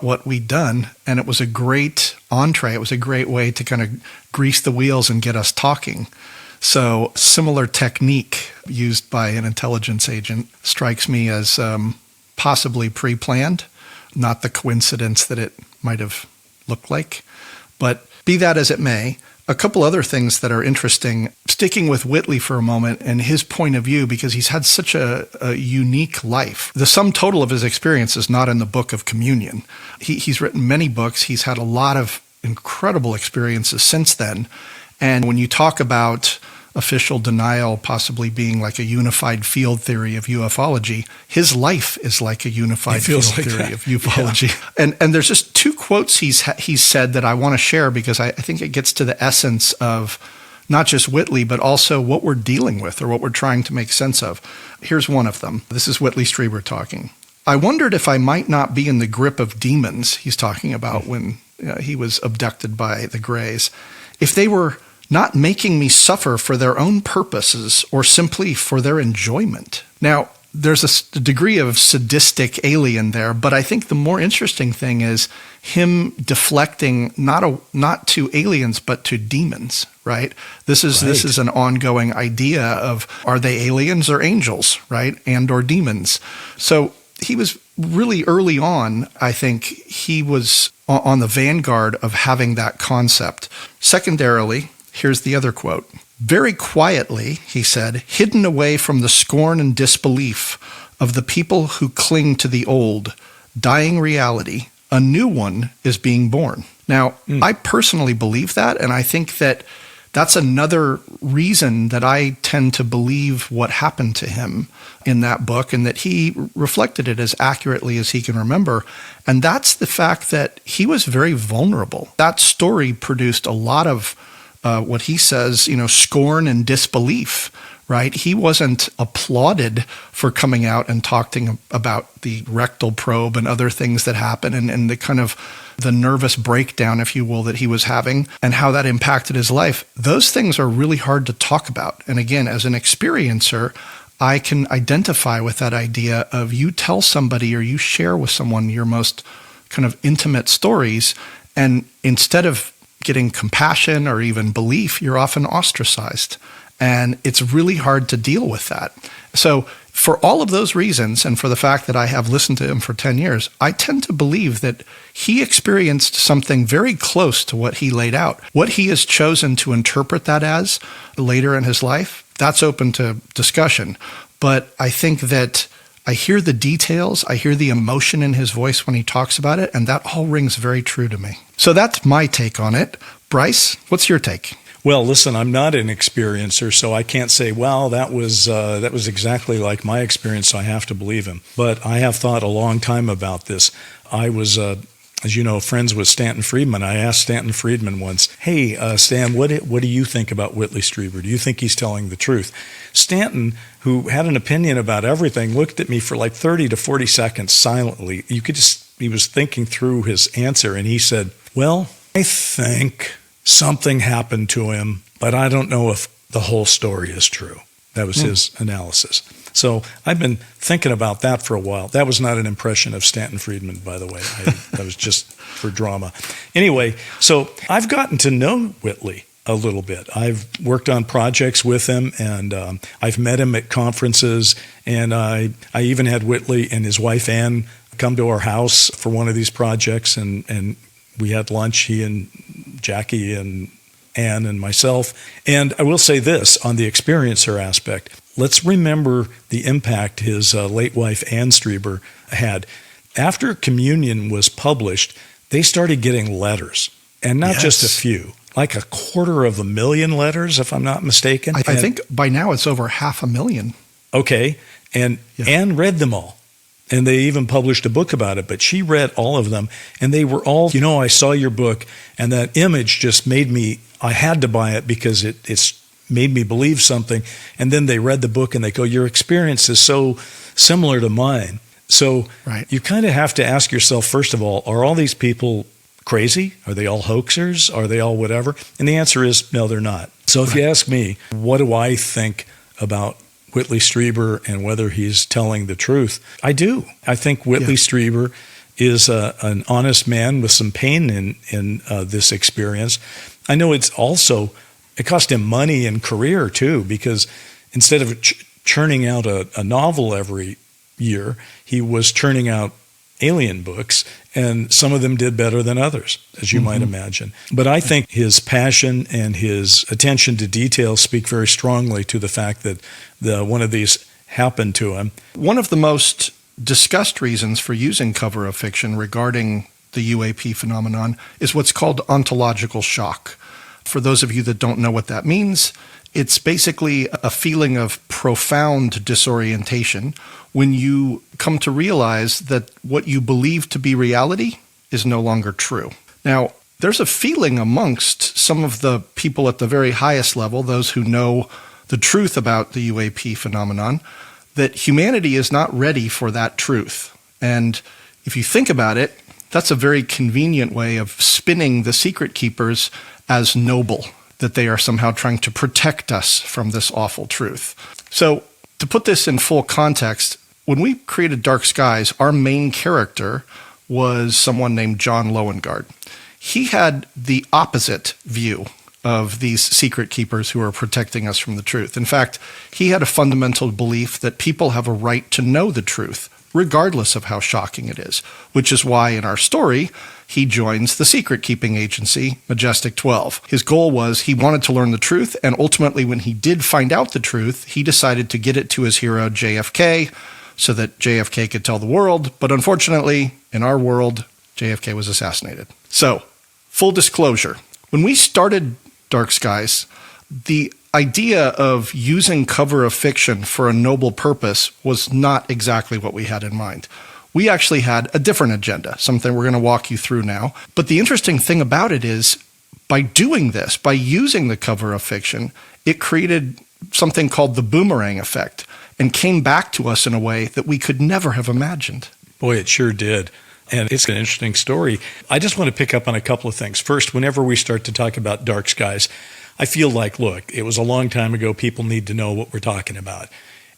what we'd done, and it was a great entree. It was a great way to kind of grease the wheels and get us talking. So similar technique used by an intelligence agent strikes me as possibly pre-planned, not the coincidence that it might have looked like. But be that as it may, a couple other things that are interesting, sticking with Whitley for a moment and his point of view, because he's had such a unique life. The sum total of his experience is not in the Book of Communion. He's written many books. He's had a lot of incredible experiences since then. And when you talk about official denial possibly being like a unified field theory of ufology, his life is like a unified field theory of ufology. Yeah. And there's just two quotes he's said that I want to share because I think it gets to the essence of not just Whitley, but also what we're dealing with or what we're trying to make sense of. Here's one of them. This is Whitley Strieber talking. "I wondered if I might not be in the grip of demons," he's talking about when he was abducted by the Greys, "if they were not making me suffer for their own purposes or simply for their enjoyment." Now, there's a degree of sadistic alien there, but I think the more interesting thing is him deflecting not to aliens but to demons, right? This is an ongoing idea of, are they aliens or angels, right? And or demons. So he was really early on, I think he was on the vanguard of having that concept. Secondarily, here's the other quote. "Very quietly," he said, "hidden away from the scorn and disbelief of the people who cling to the old, dying reality, a new one is being born." Now, I personally believe that, and I think that that's another reason that I tend to believe what happened to him in that book and that he reflected it as accurately as he can remember. And that's the fact that he was very vulnerable. That story produced a lot of what he says, scorn and disbelief, right? He wasn't applauded for coming out and talking about the rectal probe and other things that happen and the kind of the nervous breakdown, if you will, that he was having and how that impacted his life. Those things are really hard to talk about. And again, as an experiencer, I can identify with that idea of you tell somebody or you share with someone your most kind of intimate stories, and instead of getting compassion or even belief, you're often ostracized. And it's really hard to deal with that. So for all of those reasons, and for the fact that I have listened to him for 10 years, I tend to believe that he experienced something very close to what he laid out. What he has chosen to interpret that as later in his life, that's open to discussion. But I think that I hear the details, I hear the emotion in his voice when he talks about it, and that all rings very true to me. So that's my take on it. Bryce, what's your take? Well, listen, I'm not an experiencer, so I can't say, well, that was exactly like my experience, so I have to believe him. But I have thought a long time about this. I was, as you know, friends with Stanton Friedman. I asked Stanton Friedman once, hey, Stan, what do you think about Whitley Strieber? Do you think he's telling the truth? Stanton, who had an opinion about everything, looked at me for like 30 to 40 seconds silently. He was thinking through his answer, and he said, well, I think something happened to him, but I don't know if the whole story is true. That was his analysis. So I've been thinking about that for a while. That was not an impression of Stanton Friedman, by the way. That was just for drama. Anyway, so I've gotten to know Whitley a little bit. I've worked on projects with him, and I've met him at conferences, and I even had Whitley and his wife Ann come to our house for one of these projects, and we had lunch, he and Jackie and Ann and myself. And I will say this on the experiencer aspect. Let's remember the impact his late wife Ann Strieber had. After Communion was published, they started getting letters, and not just a few, like 250,000 letters, if I'm not mistaken. I think by now it's over 500,000. Okay, and Ann read them all. And they even published a book about it, but she read all of them, and they were all, I saw your book, and that image just made me, I had to buy it because it's made me believe something. And then they read the book, and they go, your experience is so similar to mine. So you kind of have to ask yourself, first of all, are all these people crazy? Are they all hoaxers? Are they all whatever? And the answer is, no, they're not. So if you ask me, what do I think about Whitley Strieber and whether he's telling the truth? I do. I think Whitley Strieber is an honest man with some pain in this experience. I know it cost him money and career too, because instead of churning out a novel every year, he was churning out alien books, and some of them did better than others, as you might imagine. But I think his passion and his attention to detail speak very strongly to the fact that one of these happened to him. One of the most discussed reasons for using cover of fiction regarding the UAP phenomenon is what's called ontological shock. For those of you that don't know what that means, it's basically a feeling of profound disorientation when you come to realize that what you believe to be reality is no longer true. Now, there's a feeling amongst some of the people at the very highest level, those who know the truth about the UAP phenomenon, that humanity is not ready for that truth. And if you think about it, that's a very convenient way of spinning the secret keepers as noble, that they are somehow trying to protect us from this awful truth. So to put this in full context, when we created Dark Skies, our main character was someone named John Loengard. He had the opposite view of these secret keepers who are protecting us from the truth. In fact, he had a fundamental belief that people have a right to know the truth, regardless of how shocking it is, which is why in our story, he joins the secret-keeping agency, Majestic 12. His goal was he wanted to learn the truth, and ultimately when he did find out the truth, he decided to get it to his hero, JFK, so that JFK could tell the world. But unfortunately, in our world, JFK was assassinated. So, full disclosure, when we started Dark Skies, the idea of using cover of fiction for a noble purpose was not exactly what we had in mind. We actually had a different agenda, something we're going to walk you through now. But the interesting thing about it is, by doing this, by using the cover of fiction, it created something called the boomerang effect and came back to us in a way that we could never have imagined. Boy, it sure did. And it's an interesting story. I just want to pick up on a couple of things. First, whenever we start to talk about Dark Skies, I feel like, look, it was a long time ago. People need to know what we're talking about.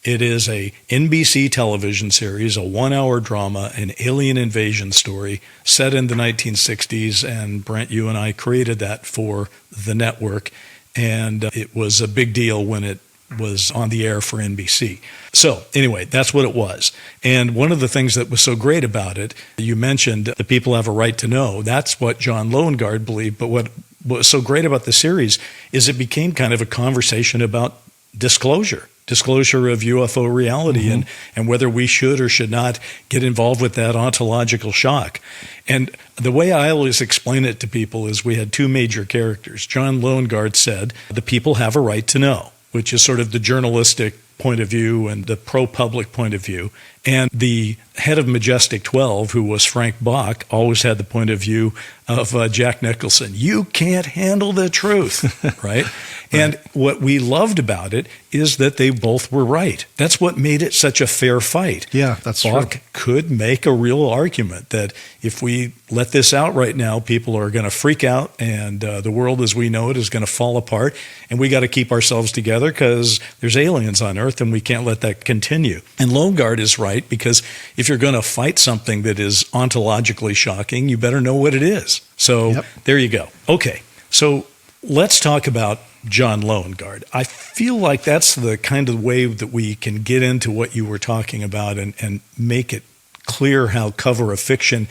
It is a NBC television series, a 1-hour drama, an alien invasion story set in the 1960s. And Brent, you and I created that for the network. And it was a big deal when it was on the air for NBC. So anyway, that's what it was. And one of the things that was so great about it, you mentioned the people have a right to know. That's what John Loengard believed. But what was so great about the series is it became kind of a conversation about disclosure disclosure of UFO reality and whether we should or should not get involved with that ontological shock. And the way I always explain it to people is we had two major characters. John Loengard said, the people have a right to know, which is sort of the journalistic point of view and the pro-public point of view. And the head of Majestic 12, who was Frank Bach, always had the point of view of Jack Nicholson. You can't handle the truth, right? And what we loved about it is that they both were right. That's what made it such a fair fight. Yeah, that's true. Bach could make a real argument that if we let this out right now, people are going to freak out and the world as we know it is going to fall apart. And we got to keep ourselves together because there's aliens on Earth and we can't let that continue. And Loengard is right, because if you're going to fight something that is ontologically shocking, you better know what it is. So There you go. Okay, so let's talk about John Loengard. I feel like that's the kind of way that we can get into what you were talking about and make it clear how Cover of Fiction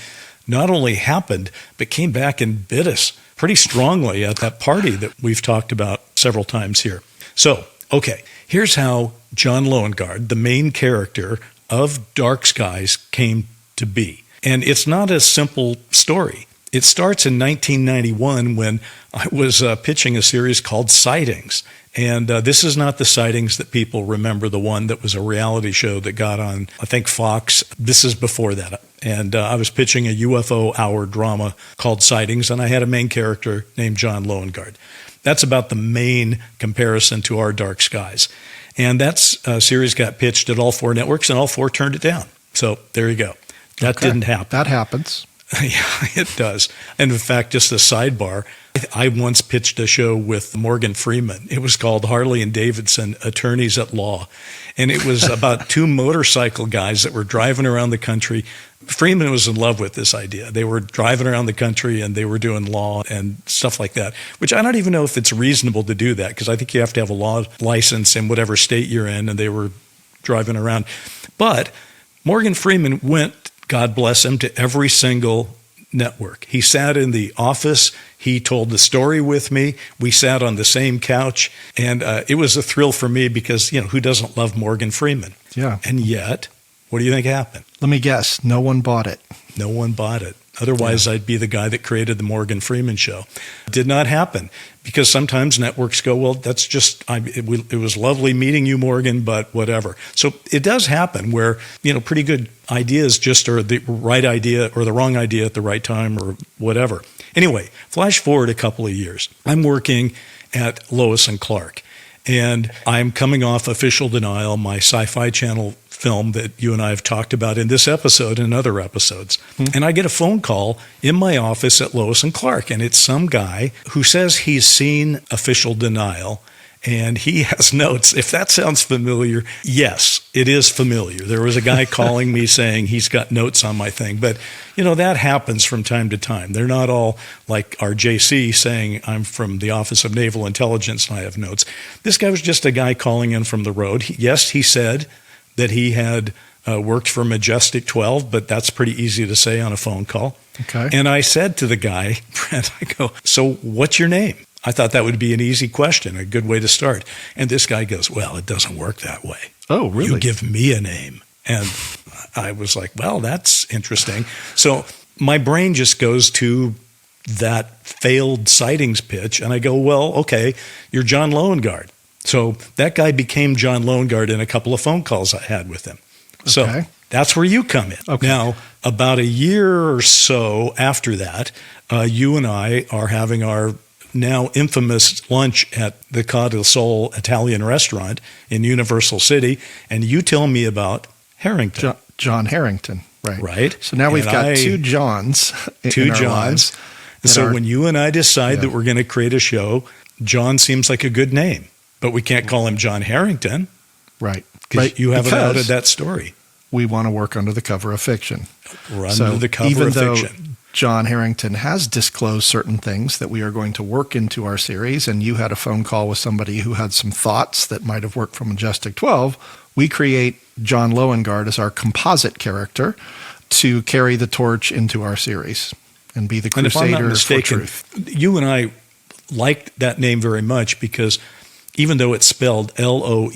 not only happened, but came back and bit us pretty strongly at that party that we've talked about several times here. So, okay, here's how John Loengard, the main character of Dark Skies, came to be. And it's not a simple story. It starts in 1991 when I was pitching a series called Sightings. And this is not the Sightings that people remember, the one that was a reality show that got on, I think, Fox. This is before that. And I was pitching a UFO hour drama called Sightings, and I had a main character named John Loengard. That's about the main comparison to our Dark Skies. And that series got pitched at all four networks, and all four turned it down. So there you go. That didn't happen. That happens. Yeah, it does. And in fact, just a sidebar, I once pitched a show with Morgan Freeman. It was called Harley and Davidson, Attorneys at Law. And it was about two motorcycle guys that were driving around the country. Freeman was in love with this idea. They were driving around the country and they were doing law and stuff like that, which I don't even know if it's reasonable to do that, because I think you have to have a law license in whatever state you're in, and they were driving around. But Morgan Freeman went, God bless him, to every single network. He sat in the office. He told the story with me. We sat on the same couch. And it was a thrill for me because, who doesn't love Morgan Freeman? Yeah. And yet, what do you think happened? Let me guess. No one bought it. No one bought it. Otherwise, I'd be the guy that created the Morgan Freeman show. It did not happen because sometimes networks go, well, that's just, it was lovely meeting you, Morgan, but whatever. So it does happen where, pretty good ideas just are the right idea or the wrong idea at the right time or whatever. Anyway, flash forward a couple of years. I'm working at Lois and Clark, and I'm coming off Official Denial, my Syfy channel film that you and I have talked about in this episode and other episodes. And I get a phone call in my office at Lois and Clark, and it's some guy who says he's seen Official Denial and he has notes. If that sounds familiar, yes, it is familiar. There was a guy calling me saying he's got notes on my thing, but that happens from time to time. They're not all like our JC saying I'm from the Office of Naval Intelligence and I have notes. This guy was just a guy calling in from the road. Yes, he said that he had worked for Majestic 12, but that's pretty easy to say on a phone call. Okay. And I said to the guy, Brent, I go, so what's your name? I thought that would be an easy question, a good way to start. And this guy goes, well, it doesn't work that way. Oh, really? You give me a name. And I was like, well, that's interesting. So my brain just goes to that failed Sightings pitch. And I go, well, okay, you're John Loengard. So that guy became John Loengard in a couple of phone calls I had with him. Okay. So that's where you come in. Okay. Now, about a year or so after that, you and I are having our now infamous lunch at the Ca del Sol Italian restaurant in Universal City, and you tell me about Harrington. John Harrington, right. Right. So now we've got two Johns in our lives. So when you and I decide that we're going to create a show, John seems like a good name, but we can't call him John Harrington. Right. Right. You haven't outed that story. We want to work under the cover of fiction. Under the cover of fiction. John Harrington has disclosed certain things that we are going to work into our series, and you had a phone call with somebody who had some thoughts that might have worked from Majestic 12, we create John Loengard as our composite character to carry the torch into our series and be the crusader for truth. You and I liked that name very much because even though it's spelled Loengard,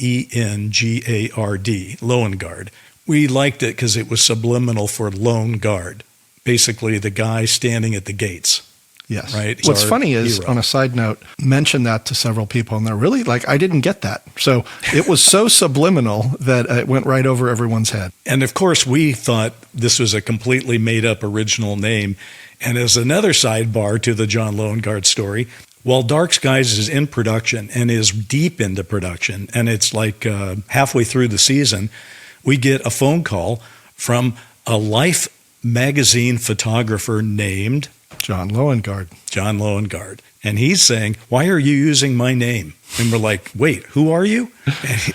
Loengard. We liked it because it was subliminal for lone guard, basically the guy standing at the gates. Yes. Right. What's funny is, on a side note, mentioned that to several people, and they're really like, I didn't get that. So it was so subliminal that it went right over everyone's head. And of course, we thought this was a completely made up original name. And as another sidebar to the John Loengard story, while Dark Skies is in production and is deep into production, and it's like halfway through the season, we get a phone call from a Life magazine photographer named John Loengard. And he's saying, why are you using my name? And we're like, wait, who are you?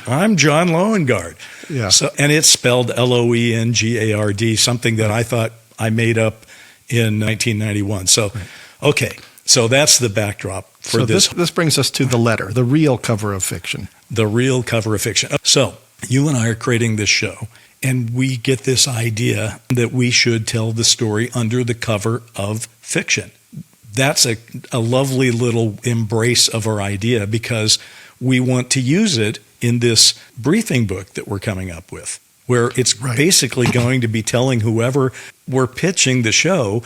I'm John Loengard. Yeah. So, and it's spelled Loengard, something that I thought I made up in 1991. So, okay. So that's the backdrop for this. This brings us to the letter, the real cover of fiction. The real cover of fiction. So you and I are creating this show, and we get this idea that we should tell the story under the cover of fiction. That's a lovely little embrace of our idea because we want to use it in this briefing book that we're coming up with, where it's basically going to be telling whoever we're pitching the show,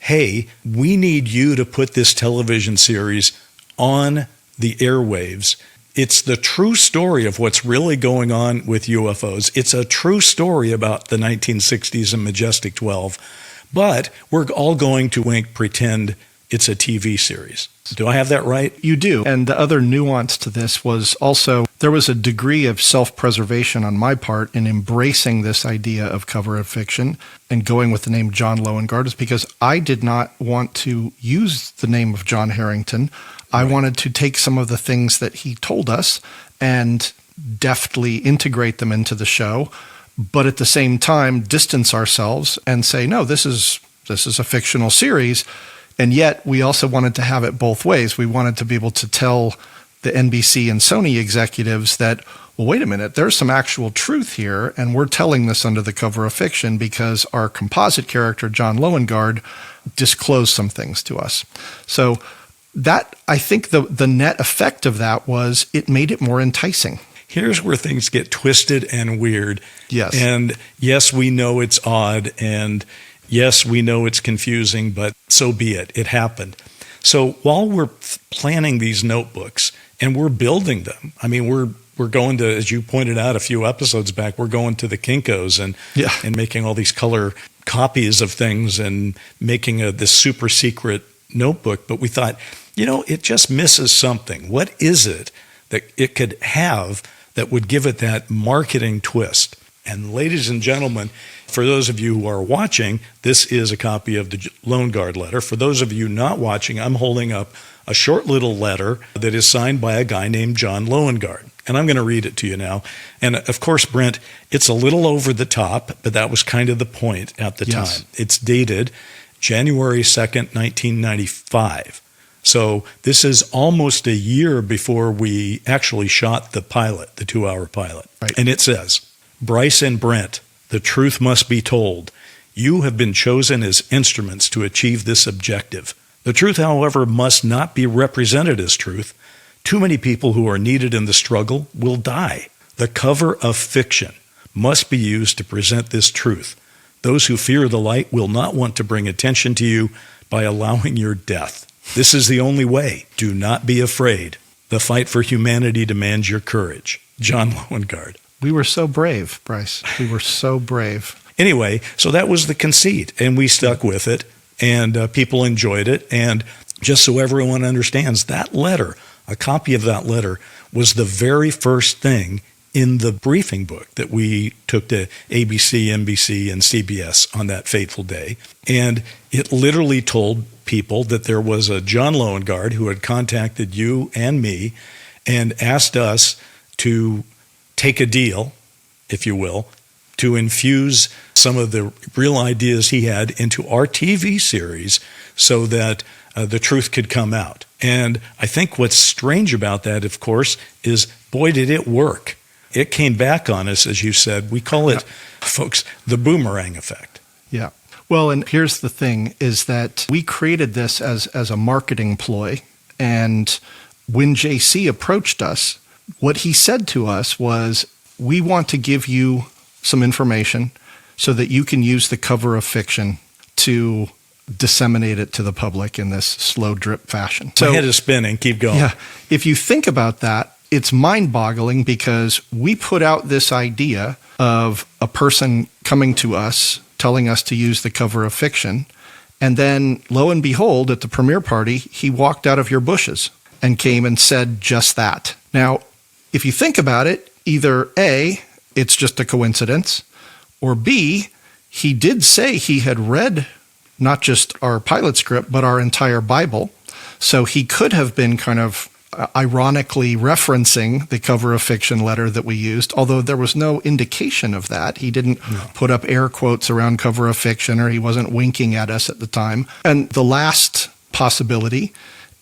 hey, we need you to put this television series on the airwaves. It's the true story of what's really going on with UFOs. It's a true story about the 1960s and Majestic 12, but we're all going to pretend it's a TV series. Do I have that right? You do. And the other nuance to this was also there was a degree of self-preservation on my part in embracing this idea of cover of fiction and going with the name John Loengard is because I did not want to use the name of John Harrington. I wanted to take some of the things that he told us and deftly integrate them into the show, but at the same time distance ourselves and say, no, this is a fictional series. And yet we also wanted to have it both ways. We wanted to be able to tell the NBC and Sony executives that, well, wait a minute, there's some actual truth here, and we're telling this under the cover of fiction because our composite character, John Loengard, disclosed some things to us. So that, I think the net effect of that was it made it more enticing. Here's where things get twisted and weird. Yes. And yes, we know it's odd, and yes, we know it's confusing, but so be it. It happened. So while we're planning these notebooks and we're building them, I mean, we're going to, as you pointed out a few episodes back, we're going to the Kinko's and making all these color copies of things and making this super secret notebook. But we thought, it just misses something. What is it that it could have that would give it that marketing twist? And ladies and gentlemen, for those of you who are watching, this is a copy of the Loengard letter. For those of you not watching, I'm holding up a short little letter that is signed by a guy named John Loengard. And I'm going to read it to you now. And of course, Brent, it's a little over the top, but that was kind of the point at the time. It's dated January 2nd, 1995. So this is almost a year before we actually shot the pilot, the 2-hour pilot. Right. And it says, Bryce and Brent, the truth must be told. You have been chosen as instruments to achieve this objective. The truth, however, must not be represented as truth. Too many people who are needed in the struggle will die. The cover of fiction must be used to present this truth. Those who fear the light will not want to bring attention to you by allowing your death. This is the only way. Do not be afraid. The fight for humanity demands your courage. John Loengard. We were so brave, Bryce. We were so brave. Anyway, so that was the conceit, and we stuck with it, and people enjoyed it. And just so everyone understands, that letter, a copy of that letter, was the very first thing in the briefing book that we took to ABC, NBC, and CBS on that fateful day. And it literally told people that there was a John Loengard who had contacted you and me and asked us to take a deal, if you will, to infuse some of the real ideas he had into our TV series so that the truth could come out. And I think what's strange about that, of course, is, boy, did it work. It came back on us, as you said. We call it, folks, the boomerang effect. Yeah. Well, and here's the thing, is that we created this as a marketing ploy. And when JC approached us, What he said to us was, we want to give you some information so that you can use the cover of fiction to disseminate it to the public in this slow drip fashion. So, my head is spinning. Keep going. Yeah. If you think about that, it's mind-boggling because we put out this idea of a person coming to us, telling us to use the cover of fiction, and then lo and behold, at the premiere party, he walked out of your bushes and came and said just that. Now, if you think about it, either A, it's just a coincidence, or B, he did say he had read not just our pilot script, but our entire Bible. So he could have been kind of ironically referencing the cover of fiction letter that we used, although there was no indication of that. He didn't put up air quotes around cover of fiction, or he wasn't winking at us at the time. And the last possibility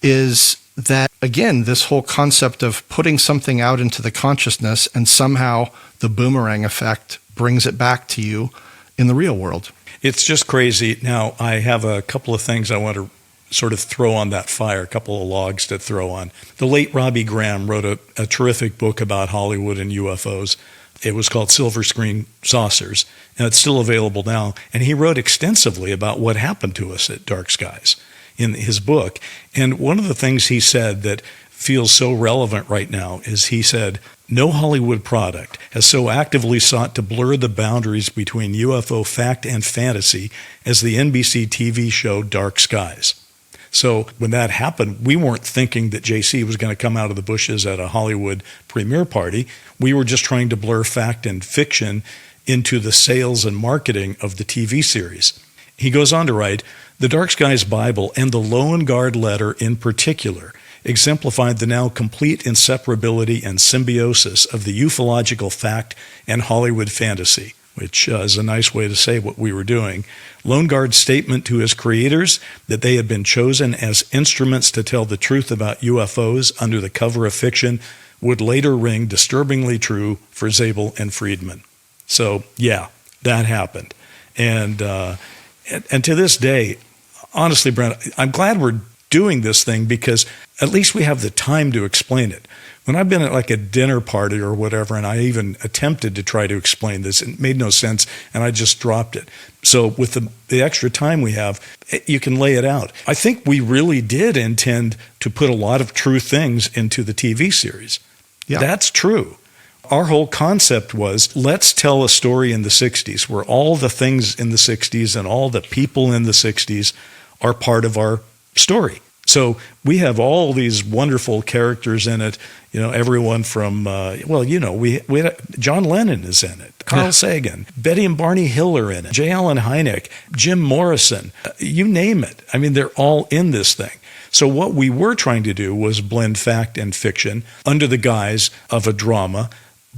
is that, again, this whole concept of putting something out into the consciousness and somehow the boomerang effect brings it back to you in the real world. It's just crazy. Now, I have a couple of things I want to sort of throw on that fire, a couple of logs to throw on. The late Robbie Graham wrote a terrific book about Hollywood and UFOs. It was called Silver Screen Saucers, and it's still available now. And he wrote extensively about what happened to us at Dark Skies in his book. And one of the things he said that feels so relevant right now is he said, no Hollywood product has so actively sought to blur the boundaries between UFO fact and fantasy as the NBC TV show Dark Skies. So when that happened, we weren't thinking that JC was going to come out of the bushes at a Hollywood premiere party. We were just trying to blur fact and fiction into the sales and marketing of the TV series. He goes on to write, the Dark Skies Bible and the Loengard letter in particular exemplified the now complete inseparability and symbiosis of the ufological fact and Hollywood fantasy, which is a nice way to say what we were doing. Loengard's statement to his creators that they had been chosen as instruments to tell the truth about UFOs under the cover of fiction would later ring disturbingly true for Zabel and Friedman. So, yeah, that happened. And to this day, honestly, Brent, I'm glad we're doing this thing because at least we have the time to explain it. When I've been at like a dinner party or whatever, and I even attempted to try to explain this, it made no sense, and I just dropped it. So with the extra time we have, you can lay it out. I think we really did intend to put a lot of true things into the TV series. Yeah. That's true. Our whole concept was, let's tell a story in the 60s where all the things in the 60s and all the people in the 60s are part of our story. So we have all these wonderful characters in it, everyone from, we had, John Lennon is in it, Carl Sagan, Betty and Barney Hill are in it, J. Allen Hynek, Jim Morrison, you name it. I mean, they're all in this thing. So what we were trying to do was blend fact and fiction under the guise of a drama.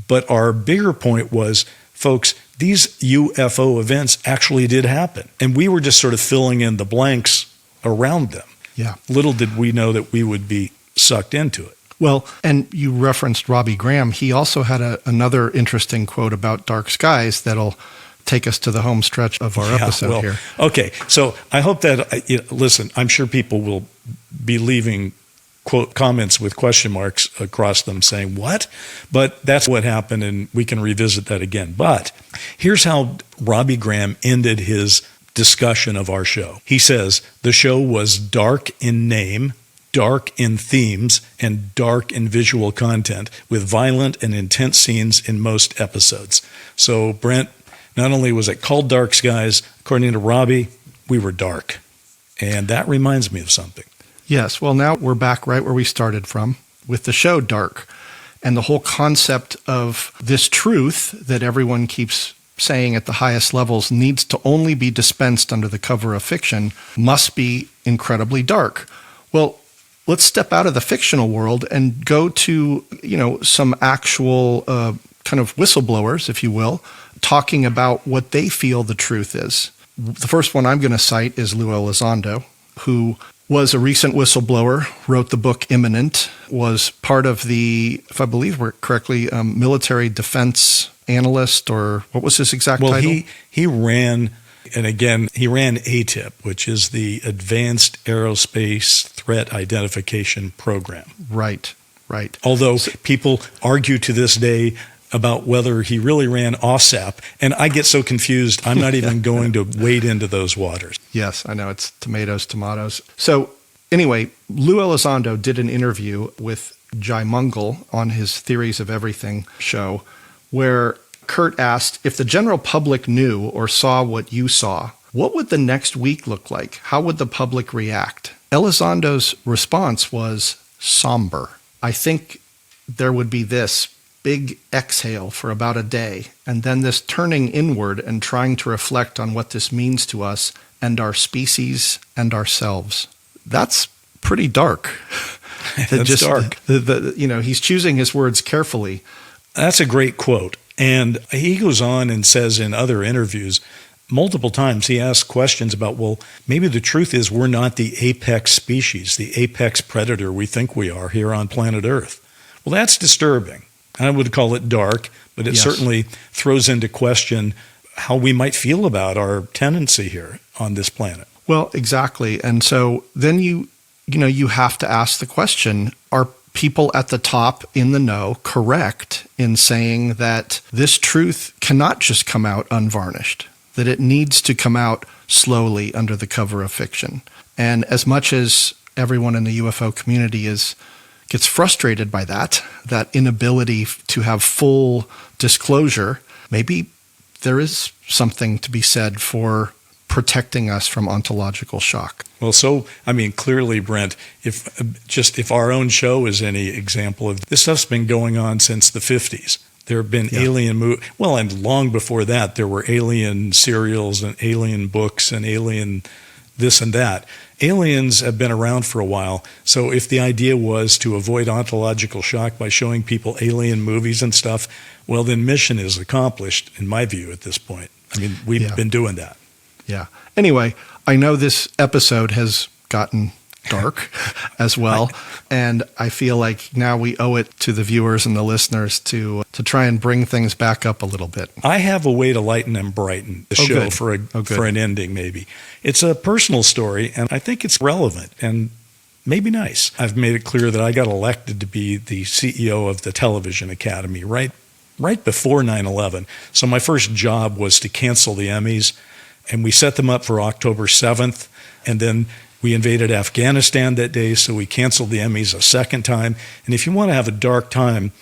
But our bigger point was, folks, these UFO events actually did happen. And we were just sort of filling in the blanks around them. Yeah. Little did we know that we would be sucked into it. Well, and you referenced Robbie Graham. He also had another interesting quote about Dark Skies that'll take us to the home stretch of our episode here. Okay, so I hope that, listen, I'm sure people will be leaving quote comments with question marks across them saying, what? But that's what happened, and we can revisit that again. But here's how Robbie Graham ended his discussion of our show. He says, the show was dark in name, dark in themes, and dark in visual content, with violent and intense scenes in most episodes. So, Brent, not only was it called Dark Skies, according to Robbie, we were dark. And that reminds me of something. Yes. Well, now we're back right where we started from with the show Dark. And the whole concept of this truth that everyone keeps saying at the highest levels needs to only be dispensed under the cover of fiction must be incredibly dark. Well, let's step out of the fictional world and go to, some actual kind of whistleblowers, if you will, talking about what they feel the truth is. The first one I'm going to cite is Lou Elizondo, who was a recent whistleblower, wrote the book Imminent, was part of the, if I believe correctly, military defense analyst, or what was his exact title? Well, he ran, and again, he ran ATIP, which is the Advanced Aerospace Threat Identification Program. Right. Right. Although people argue to this day about whether he really ran OSAP, and I get so confused, I'm not even going to wade into those waters. Yes, I know. It's tomatoes. So anyway, Lou Elizondo did an interview with Jai Mungal on his Theories of Everything show, where Kurt asked, if the general public knew or saw what you saw, what would the next week look like? How would the public react? Elizondo's response was somber. I think there would be this big exhale for about a day, and then this turning inward and trying to reflect on what this means to us and our species and ourselves. That's pretty dark. That's dark. He's choosing his words carefully. That's a great quote. And he goes on and says in other interviews, multiple times he asks questions about, well, maybe the truth is we're not the apex species, the apex predator we think we are here on planet Earth. Well, that's disturbing. I would call it dark, but it certainly throws into question how we might feel about our tendency here on this planet. Well, exactly. And so then you have to ask the question, are people at the top in the know correct in saying that this truth cannot just come out unvarnished, that it needs to come out slowly under the cover of fiction? And as much as everyone in the UFO community gets frustrated by that inability to have full disclosure, maybe there is something to be said for protecting us from ontological shock. Well, clearly, Brent, if our own show is any example of this, stuff's been going on since the 50s. There have been alien movies. Well, and long before that, there were alien serials and alien books and alien this and that. Aliens have been around for a while. So if the idea was to avoid ontological shock by showing people alien movies and stuff, well, then mission is accomplished, in my view, at this point. I mean, we've been doing that. Yeah. Anyway, I know this episode has gotten dark as well, and I feel like now we owe it to the viewers and the listeners to try and bring things back up a little bit. I have a way to lighten and brighten the show for an ending, maybe. It's a personal story, and I think it's relevant and maybe nice. I've made it clear that I got elected to be the CEO of the Television Academy right before 9/11. So my first job was to cancel the Emmys, and we set them up for October 7th, and then we invaded Afghanistan that day, so we canceled the Emmys a second time. And if you want to have a dark time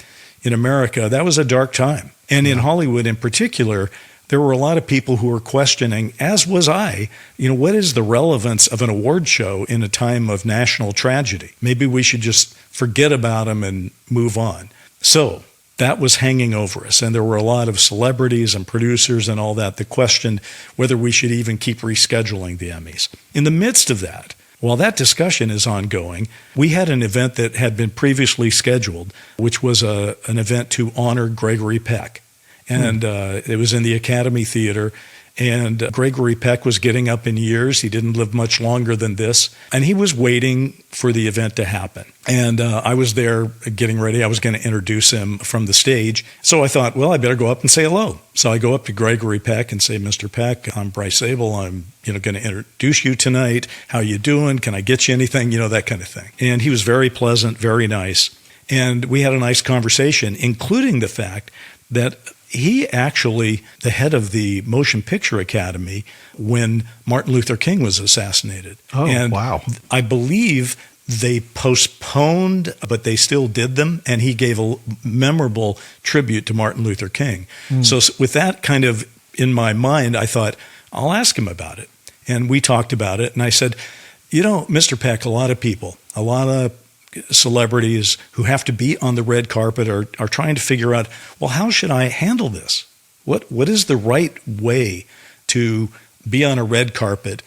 in America, that was a dark time. And in Hollywood in particular, there were a lot of people who were questioning, as was I, what is the relevance of an award show in a time of national tragedy? Maybe we should just forget about them and move on. So that was hanging over us. And there were a lot of celebrities and producers and all that questioned whether we should even keep rescheduling the Emmys. In the midst of that, while that discussion is ongoing, we had an event that had been previously scheduled, which was an event to honor Gregory Peck. And it was in the Academy Theater. And Gregory Peck was getting up in years. He didn't live much longer than this. And he was waiting for the event to happen. And I was there getting ready. I was going to introduce him from the stage. So I thought, well, I better go up and say hello. So I go up to Gregory Peck and say, Mr. Peck, I'm Bryce Zabel. I'm going to introduce you tonight. How you doing? Can I get you anything? That kind of thing. And he was very pleasant, very nice. And we had a nice conversation, including the fact that he actually, the head of the Motion Picture Academy when Martin Luther King was assassinated. Oh, and wow. I believe they postponed, but they still did them, and he gave a memorable tribute to Martin Luther King. So with that kind of in my mind, I thought, I'll ask him about it. And we talked about it, and I said, Mr. Peck, a lot of celebrities who have to be on the red carpet are trying to figure out, well, how should I handle this? What is the right way to be on a red carpet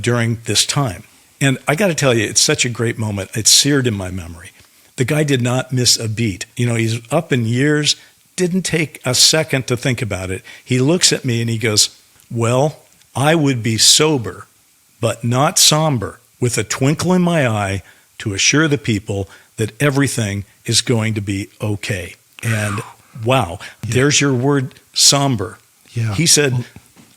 during this time? And I got to tell you, it's such a great moment. It's seared in my memory. The guy did not miss a beat. He's up in years, didn't take a second to think about it. He looks at me and he goes, well, I would be sober, but not somber, with a twinkle in my eye, to assure the people that everything is going to be okay. And wow, there's your word, somber. Yeah. He said,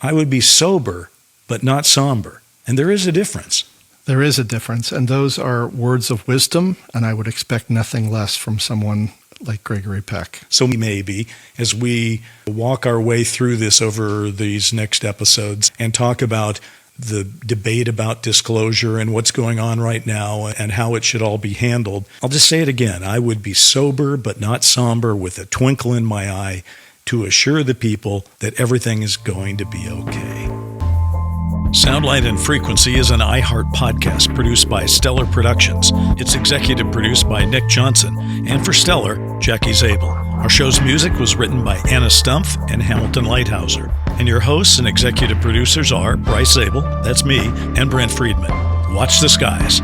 I would be sober, but not somber. And there is a difference. There is a difference, and those are words of wisdom, and I would expect nothing less from someone like Gregory Peck. So maybe as we walk our way through this over these next episodes and talk about the debate about disclosure and what's going on right now and how it should all be handled, I'll just say it again. I would be sober but not somber, with a twinkle in my eye, to assure the people that everything is going to be okay. Sound, Light, and Frequency is an iHeart podcast produced by Stellar Productions. It's executive produced by Nick Johnson, and for Stellar, Jackie Zabel. Our show's music was written by Anna Stumpf and Hamilton Lighthouser. And your hosts and executive producers are Bryce Zabel, that's me, and Brent Friedman. Watch the skies.